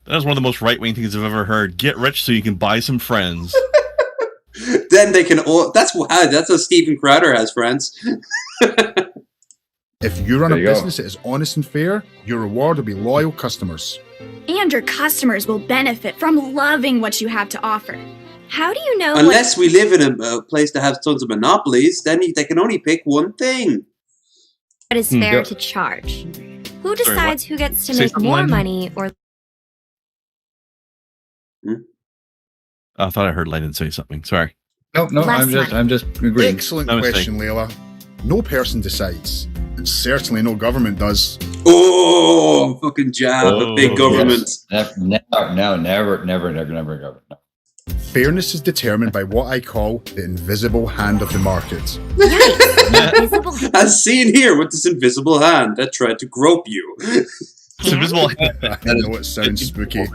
That's one of the most right-wing things I've ever heard. Get rich so you can buy some friends. Then they can all. That's how Steven Crowder has friends. If you run a business that is honest and fair, your reward will be loyal customers. And your customers will benefit from loving what you have to offer. How do you know? Unless we live in a place that has tons of monopolies, then they can only pick one thing. What is fair to charge? Who decides who gets to make more money or? I thought I heard Landon say something. Sorry. No, I'm just agreeing. Excellent question, Layla. No person decides. And certainly no government does. Oh, fucking jab, a big government. Yes. Never government. No. Fairness is determined by what I call the invisible hand of the market. As seen here with this invisible hand that tried to grope you. It's invisible hand. I know it sounds spooky,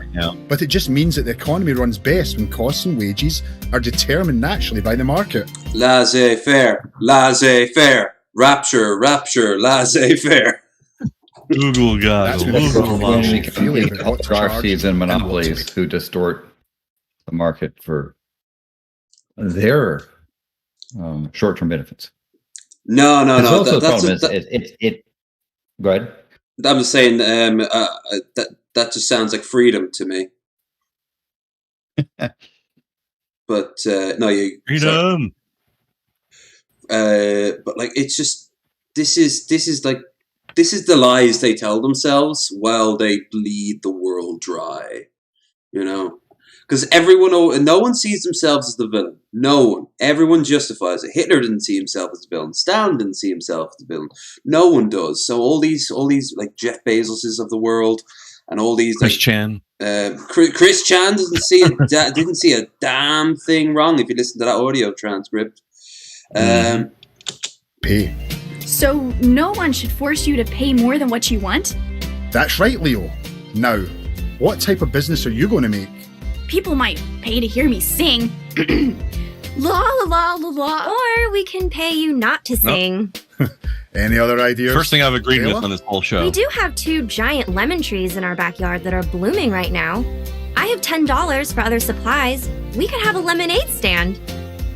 but it just means that the economy runs best when costs and wages are determined naturally by the market. Laissez-faire, laissez-faire, rapture, laissez-faire. Google God. Oligarchies and monopolies who distort the market for their short-term benefits. No. Also the problem is go ahead. I'm just saying that just sounds like freedom to me. But no, you freedom. But like it's just this is the lies they tell themselves while they bleed the world dry, you know. Because no one sees themselves as the villain. No one. Everyone justifies it. Hitler didn't see himself as the villain. Stalin didn't see himself as the villain. No one does. So all these like Jeff Bezoses of the world, and all these Chris Chan. Chris Chan didn't see a damn thing wrong if you listen to that audio transcript. Pay. So no one should force you to pay more than what you want? That's right, Leo. Now, what type of business are you going to make? People might pay to hear me sing. La la la la la. Or we can pay you not to sing. Any other ideas? First thing I've agreed with on this whole show. We do have 2 giant lemon trees in our backyard that are blooming right now. I have $10 for other supplies. We could have a lemonade stand.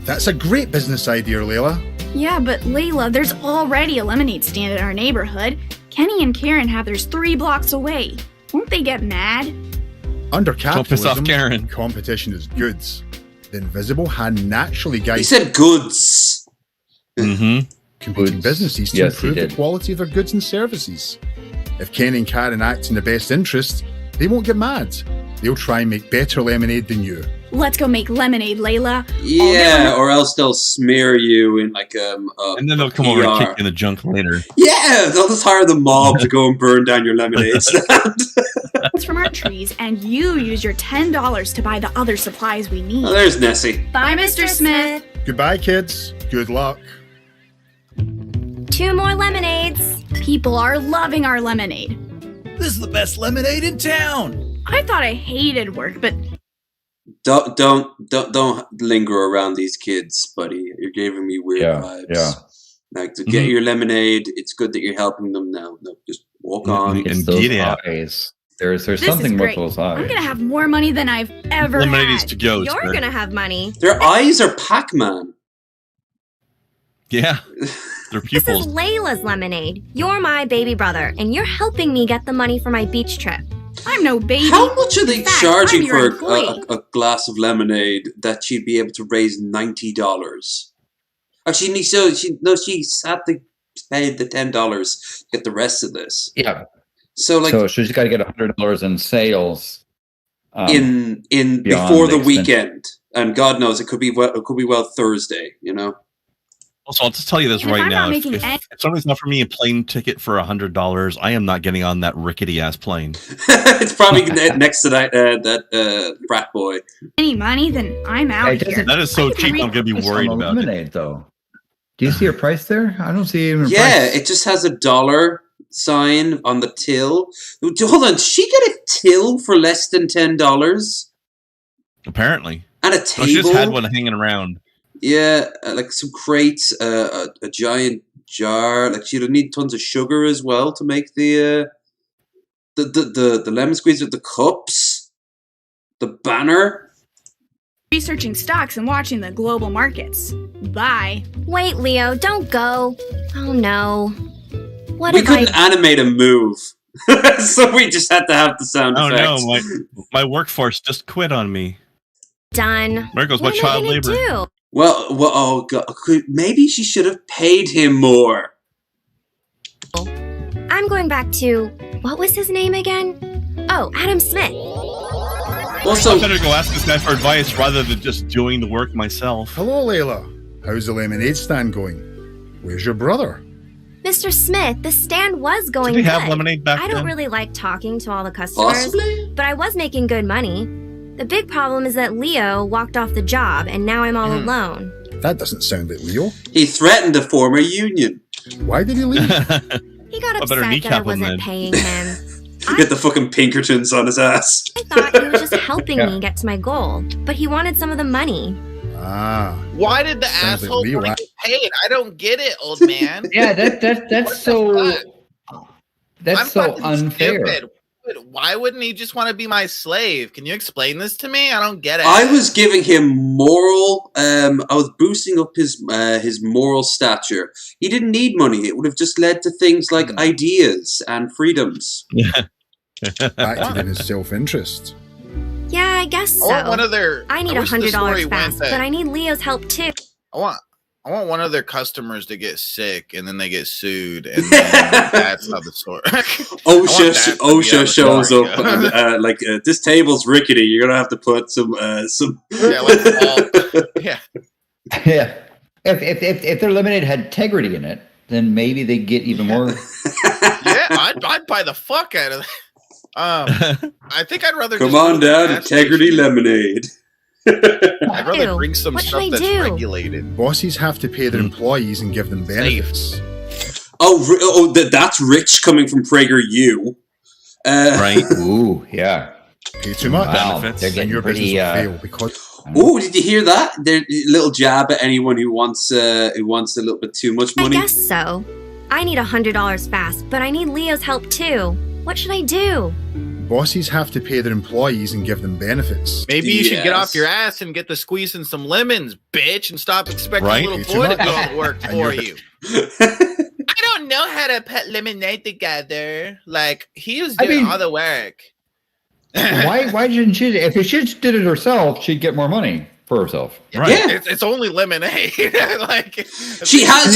That's a great business idea, Layla. Yeah, but Layla, there's already a lemonade stand in our neighborhood. Kenny and Karen have theirs 3 blocks away. Won't they get mad? Under Don't piss off capitalism, Karen. competition is goods. The invisible hand naturally guides. He said goods. Competing businesses to improve the quality of their goods and services. If Ken and Karen act in the best interest, they won't get mad. They'll try and make better lemonade than you. Let's go make lemonade, Layla. Yeah, or else they'll smear you in like and then they'll come over and kick you in the junk later. Yeah, they'll just hire the mob to go and burn down your lemonade stand. It's from our trees, and you use your $10 to buy the other supplies we need. Oh, there's Nessie. Bye, Mr. Smith. Goodbye, kids. Good luck. 2 more lemonades. People are loving our lemonade. This is the best lemonade in town. I thought I hated work, but Don't linger around these kids, buddy. You're giving me weird vibes. Yeah. Like to get your lemonade, it's good that you're helping them now. No, just walk on and get out. There's something with those eyes. I'm gonna have more money than I've ever Lemonade had. is to go. You're gonna have money. Their eyes are Pac-Man. Yeah. Their This pupils. is Layla's lemonade. You're my baby brother, and you're helping me get the money for my beach trip. I'm no baby. How much are they In fact, charging I'm your for employee. a glass of lemonade that she'd be able to raise $90? Actually, she had to pay the $10 to get the rest of this. Yeah. So she's got to get $100 in sales in before the weekend, and God knows it could be well Thursday. You know. Also, I'll just tell you this And if right I'm now. not If making if somebody's not for me a plane ticket for $100, I am not getting on that rickety ass plane. It's probably next to that frat boy. any money, then I'm out here. That is so cheap. I'm going to be worried about it. lemonade, though. Do you see a price there? I don't see even a Yeah, price. it just has a dollar sign on the till. Hold on, did she get a till for less than $10? Apparently. And a No, table? she just had one hanging around. Yeah, like some crates, a giant jar. Like she'd need tons of sugar as well to make the lemon squeeze with the cups, the banner. Researching stocks and watching the global markets. Bye. Wait, Leo, don't go. Oh no. What We if couldn't I... animate a move, so we just had to have the sound Oh effects. no, my workforce just quit on me. Done. There goes my What am I child gonna labor. do? Well, oh God, maybe she should have paid him more. I'm going back to... What was his name again? Oh, Adam Smith. Also, I better go ask this guy for advice rather than just doing the work myself. Hello, Layla. How's the lemonade stand going? Where's your brother? Mr. Smith, the stand was going Did they good. have lemonade back I don't then? really like talking to all the customers, Possibly. but I was making good money. The big problem is that Leo walked off the job, and now I'm all alone. That doesn't sound like Leo. He threatened to form a union. Why did he leave? He got upset that I wasn't paying him. Get the fucking Pinkertons on his ass. I thought he was just helping me get to my goal, but he wanted some of the money. Ah. Why did the Sounds like asshole Leo want to get paid? I don't get it, old man. Yeah, that's so that's so fucking unfair. stupid. Why wouldn't he just want to be my slave? Can you explain this to me? I don't get it. I was giving him moral. I was boosting up his moral stature. He didn't need money. It would have just led to things like ideas and freedoms. Acted in his self-interest. Yeah, I guess so. I want one of their. I need wish the story $100 went fast, that- but I need Leo's help too. I want one of their customers to get sick and then they get sued, and then that's how the story. OSHA shows up and, this table's rickety. You're gonna have to put some. Yeah. If their lemonade had integrity in it, then maybe they get even more. I'd buy the fuck out of that. I think I'd rather. Come just on down, integrity lemonade. I'd rather bring some What should stuff I that's do? regulated. Bosses have to pay their employees and give them benefits. That's rich coming from PragerU. Right. Ooh, yeah. Pay too much. Wow. Benefits. They're getting Your pretty. business will fail because. Oh, did you hear that? Their little jab at anyone who wants a little bit too much money. I guess so. I need $100 fast, but I need Leo's help too. What should I do? Bosses have to pay their employees and give them benefits. Maybe you should get off your ass and get to squeezing some lemons, bitch, and stop expecting Right? little Pay too boy to much. go to work And for you're- you. I don't know how to put lemonade together. Like, he was doing all the work. Why didn't she? If she did it herself, she'd get more money for herself. Right. Yeah. It's only lemonade. Like, She has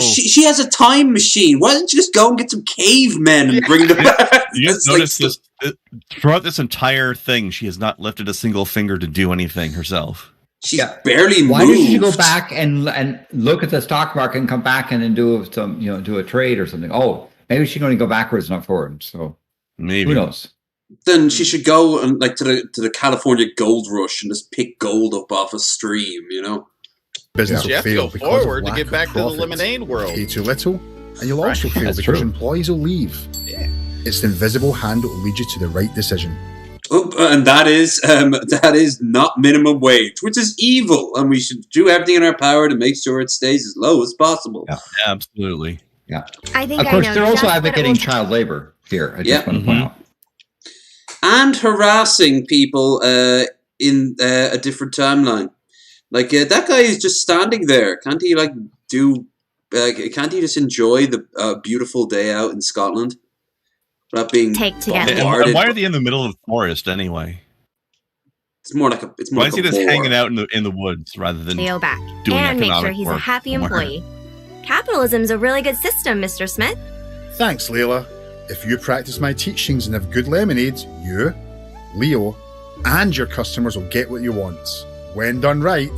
she has a time machine. Why doesn't you just go and get some cavemen and bring them back? You just notice this throughout this entire thing, she has not lifted a single finger to do anything herself. She's barely moved. Why didn't she go back and look at the stock market and come back and then do a trade or something? Oh, maybe she's going to go backwards, not forward. So maybe who knows? Then she should go and to the California gold rush and just pick gold up off a stream, you know. Business You will have to fail go because forward of to get lack back of to the profit. lemonade world. Pay too little, and you'll also fail That's because true. employees will leave. Yeah. It's the invisible hand that will lead you to the right decision. Oh, and that is not minimum wage, which is evil, and we should do everything in our power to make sure it stays as low as possible. Yeah, absolutely. Yeah. I think Of course, I know they're also just what it advocating will- child labor here. I just Yeah. want to point out. And harassing people in a different timeline. Like that guy is just standing there. Can't he can't he just enjoy the beautiful day out in Scotland without being And bombarded? why are they in the middle of the forest anyway? It's more like a. It's more Why like is he a just war. hanging out in the woods rather than Leo back doing and make sure economic he's a work happy somewhere? employee. Capitalism's a really good system, Mr. Smith. Thanks, Layla. If you practice my teachings and have good lemonade, you, Leo, and your customers will get what you want. When done right,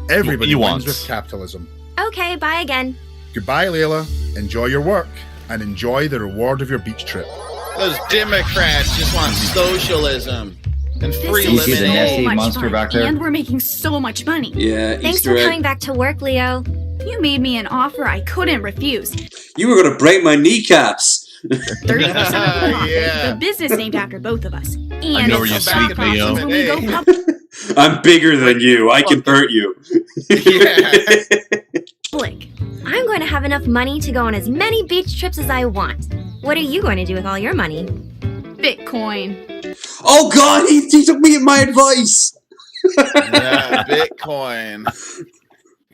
everybody You wins want. with capitalism. Okay, bye again. Goodbye, Layla. Enjoy your work and enjoy the reward of your beach trip. Those Democrats just want socialism and free You see the lemonade. nasty much monster fun, back there? and we're making so much money. Yeah, Thanks Easter for egg. coming back to work, Leo. You made me an offer I couldn't refuse. You were going to break my kneecaps. 30% of profit. Yeah. The business named after both of us. I And know where it's you stock speak, Leo. options when we go public. I'm bigger than you. I can hurt you. I'm going to have enough money to go on as many beach trips as I want. What are you going to do with all your money? Bitcoin. Oh God, he took me my advice. Yeah, Bitcoin.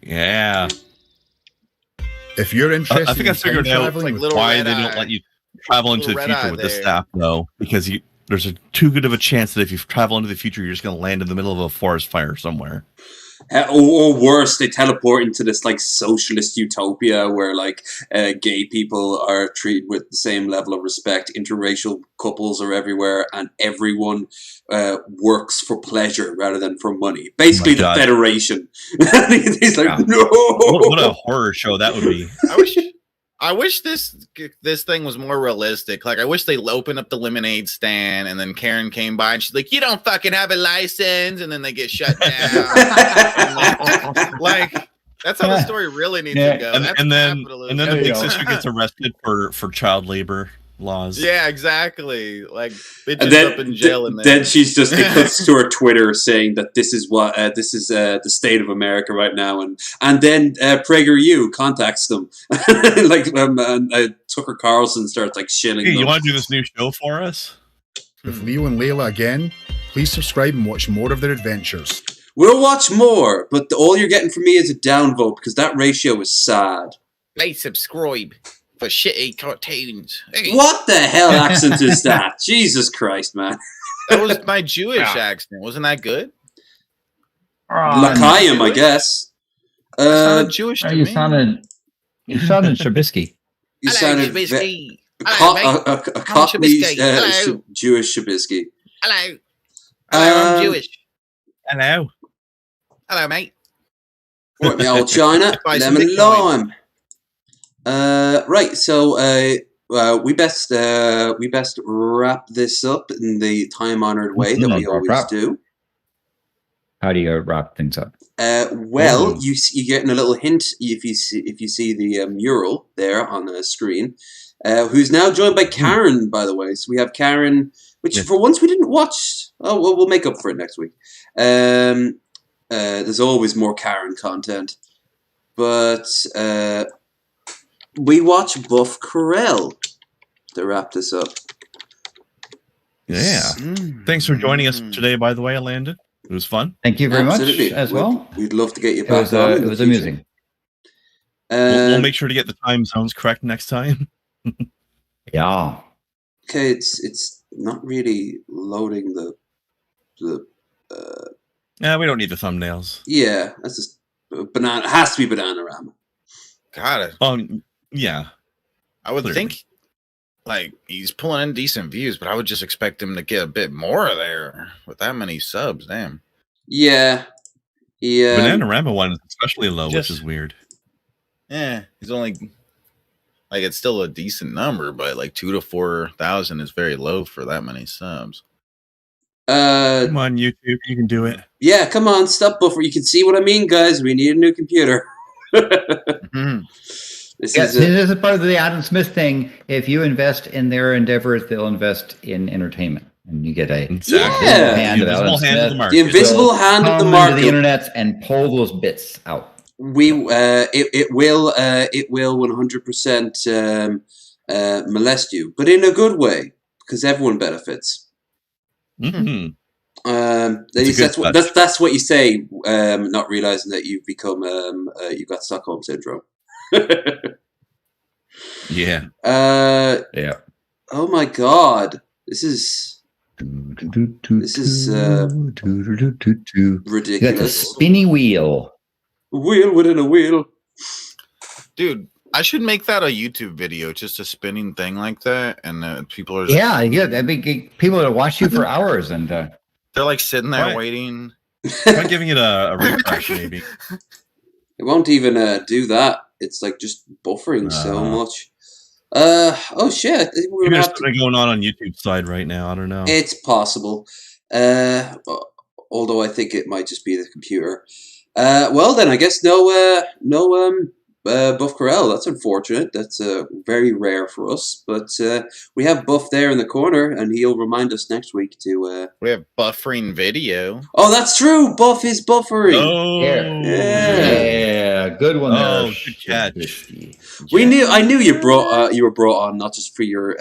Yeah. If you're interested I think I in time figured out traveling with why they don't let you travel into the Little future red-eye with this there. staff, though, because there's too good of a chance that if you travel into the future, you're just going to land in the middle of a forest fire somewhere. Or worse, they teleport into this like socialist utopia where like gay people are treated with the same level of respect. Interracial couples are everywhere, and everyone works for pleasure rather than for money. Basically, the God. Federation. He's like, no. What a horror show that would be. I wish I wish this thing was more realistic. Like, I wish they opened up the lemonade stand and then Karen came by and she's like, "You don't fucking have a license," and then they get shut down. Like, that's how the story really needs to go. And then the big sister gets arrested for child labor laws. Yeah, exactly. Like, bitches up in jail. Then she's just it cuts to her Twitter saying that this is the state of America right now, and then PragerU contacts them, like Tucker Carlson starts like shilling. Hey, you want to do this new show for us? With Leo and Layla again, please subscribe and watch more of their adventures. We'll watch more, but all you're getting from me is a downvote because that ratio is sad. Please subscribe for shitty cartoons. Hey. What the hell accent is that? Jesus Christ, man. That was my Jewish accent. Wasn't that good? L'chaim, I guess. Jewish to you me. sounded Shabisky. You Hello, sounded Shabisky. a Cockney Jewish Shabisky. Hello. I'm Jewish. Hello. Hello, mate. Right, my old China, lemon lime. Right, so we best wrap this up in the time-honored way that we always do. How do you wrap things up? Well, you're getting a little hint if you see the mural there on the screen, who's now joined by Karen, by the way. So we have Karen, which for once we didn't watch. Oh, well, we'll make up for it next week. There's always more Karen content, but we watch Buff Corell to wrap this up. Yeah. Thanks for joining us today, by the way, Landon. It was fun. Thank you very much as well. We'd love to get you back. It was amusing. We'll make sure to get the time zones correct next time. Yeah. Okay, it's not really loading the. Yeah, we don't need the thumbnails. Yeah, that's just banana. It has to be Bananarama. Got it. Yeah. I would think, like, he's pulling in decent views, but I would just expect him to get a bit more there with that many subs. Damn. Yeah. Bananarama one is especially low, which is weird. Yeah, he's only like, it's still a decent number, but like 2,000 to 4,000 is very low for that many subs. Come on, YouTube, you can do it. Yeah, come on, stop buffer. You can see what I mean, guys. We need a new computer. This is part of the Adam Smith thing. If you invest in their endeavors, they'll invest in entertainment, and you get a hand of Adam Smith. The invisible hand of the market. The internet and pull those bits out. It will 100% molest you, but in a good way, because everyone benefits. Mm-hmm. That's what you say, not realizing that you've become you've got Stockholm syndrome. Yeah. Yeah. Oh my God, this is ridiculous. That's a spinny wheel. A wheel within a wheel. Dude, I should make that a YouTube video, just a spinning thing like that, and people are I mean, people that watch you for hours, and they're like sitting there waiting. Try giving it a refresh, maybe. It won't even do that. It's like just buffering so much. Oh shit! Maybe there's something going on YouTube side right now. I don't know. It's possible. Although I think it might just be the computer. Well then, I guess no Buff Corell. That's unfortunate. That's very rare for us. But we have Buff there in the corner, and he'll remind us next week to. We have buffering video. Oh, that's true. Buff is buffering. Oh, yeah, good one. Oh, good catch. I knew you were brought on not just for your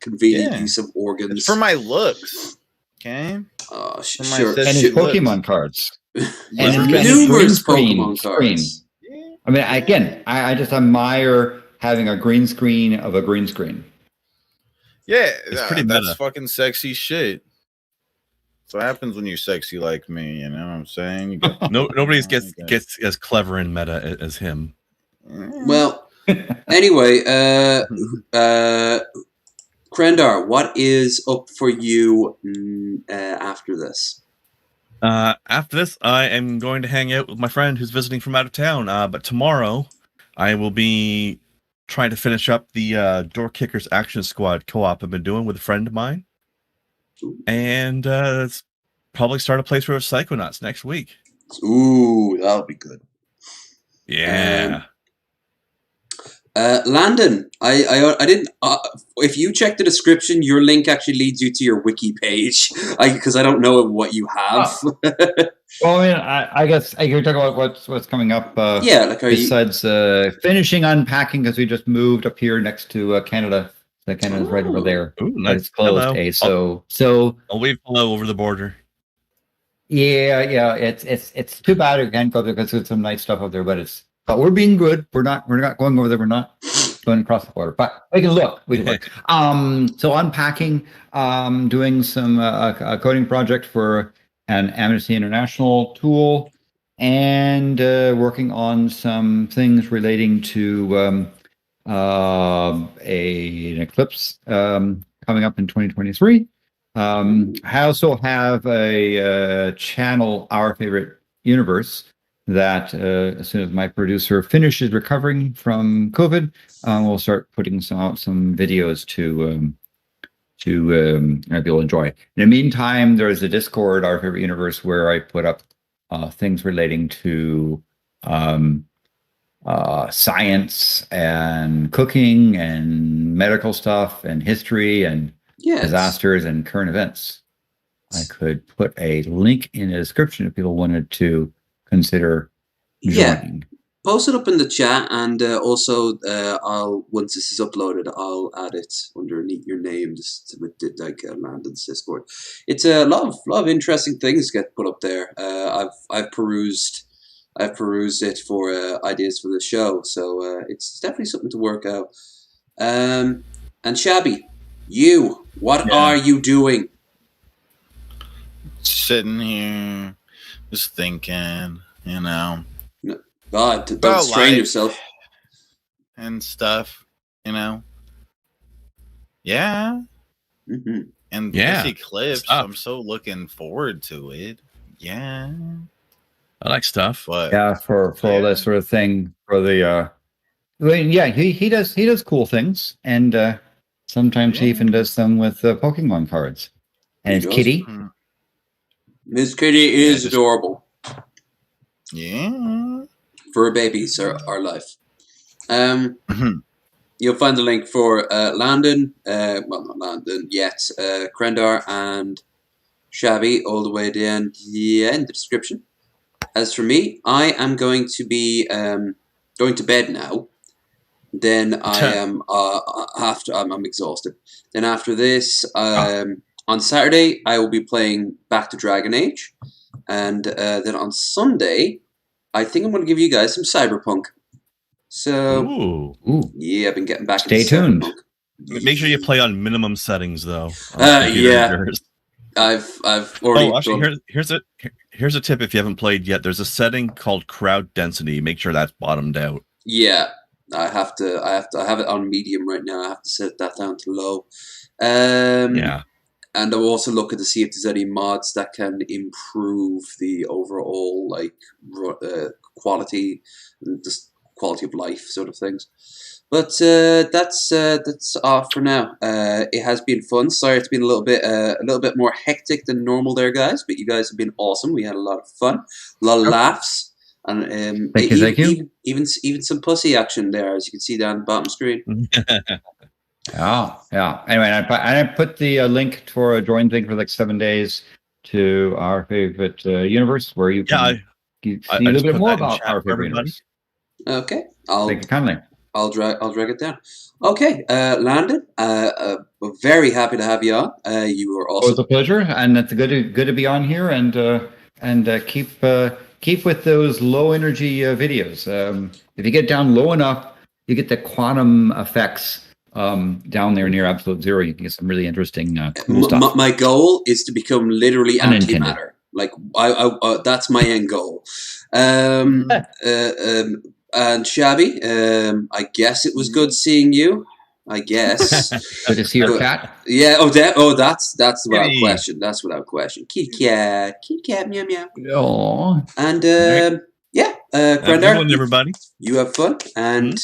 convenient use of organs. It's for my looks. Okay. Oh, sure. And his Pokemon cards. And numerous Pokemon cards. I mean, again, I just admire having a green screen of a green screen. Yeah, it's pretty that's meta. Fucking sexy shit. That's what happens when you're sexy like me. You know what I'm saying? Nobody gets as clever in meta as him. Well, anyway, Krendar, what is up for you after this? After this, I am going to hang out with my friend who's visiting from out of town. But tomorrow, I will be trying to finish up the Door Kickers Action Squad co-op I've been doing with a friend of mine. And it's probably start a playthrough of Psychonauts next week. Ooh, that'll be good. Yeah. Landon, I didn't. If you check the description, your link actually leads you to your wiki page. Because I don't know what you have. Well, I mean, I guess you're talking about what's coming up. Yeah, like besides finishing unpacking, because we just moved up here next to Canada. So Canada's right over there. Ooh, But nice. it's closed. Hello. So I'll wave hello over the border. yeah. It's too bad we can't go there because there's some nice stuff up there. But we're being good. We're not going over there. We're not going across the border. But we can look. So unpacking, doing some a coding project for an Amnesty International tool, and working on some things relating to an eclipse coming up in 2023. I also have a channel, Our Favorite Universe, that as soon as my producer finishes recovering from COVID, we'll start putting some videos to people enjoy. In the meantime, there's a Discord, Our Favorite Universe, where I put up things relating to science and cooking and medical stuff and history and disasters and current events. I could put a link in the description if people wanted to consider joining. Post it up in the chat, and also I'll, once this is uploaded, I'll add it underneath your name, just with Landon's Discord. It's a lot of interesting things get put up there. I've perused it for ideas for the show, so it's definitely something to work out. And Shabby, what are you doing? Sitting here, just thinking, God, don't strain yourself and stuff, Yeah. Mm-hmm. And this eclipse, I'm so looking forward to it. Yeah. I like stuff. But for all that sort of thing. For the he does cool things, and sometimes he even does them with Pokemon cards. And his kitty. Miss Kitty is adorable. Yeah. Fur babies are life. You'll find the link for Landon, well, not Landon yet, Krendar and Shabby all the way down in the description. As for me, I am going to be going to bed now. Then I am I'm exhausted. Then after this, on Saturday I will be playing back to Dragon Age, and then on Sunday, I think I'm going to give you guys some Cyberpunk. So, yeah, I've been getting back. Stay tuned. Cyberpunk. Make sure you play on minimum settings, though. Yeah, I've already. Actually, here's a tip if you haven't played yet. There's a setting called crowd density. Make sure that's bottomed out. Yeah, I have it on medium right now. I have to set that down to low. And I'll also look to see if there's any mods that can improve the overall quality and just quality of life sort of things. But that's off for now. It has been fun. Sorry, it's been a little bit more hectic than normal there, guys. But you guys have been awesome. We had a lot of fun, a lot of laughs, and thank you. Even some pussy action there, as you can see down the bottom screen. Yeah. Anyway, I put the link for a join thing for like 7 days to Our Favorite Universe, where you can see a little bit more about Our Favorite Universe. Okay, Thank you kindly. I'll drag it down. Okay, Landon, we're very happy to have you on. You were awesome. It was a pleasure, and it's good to be on here and keep with those low energy videos. If you get down low enough, you get the quantum effects down there near absolute zero. You can get some really interesting cool stuff. My goal is to become literally antimatter. Like I that's my end goal. And Shabby, I guess it was good seeing you. I guess. Good to see your cat. Yeah. That's without question. That's without question. Kitty cat, meow meow. Oh. And Krendar, everybody. You have fun, and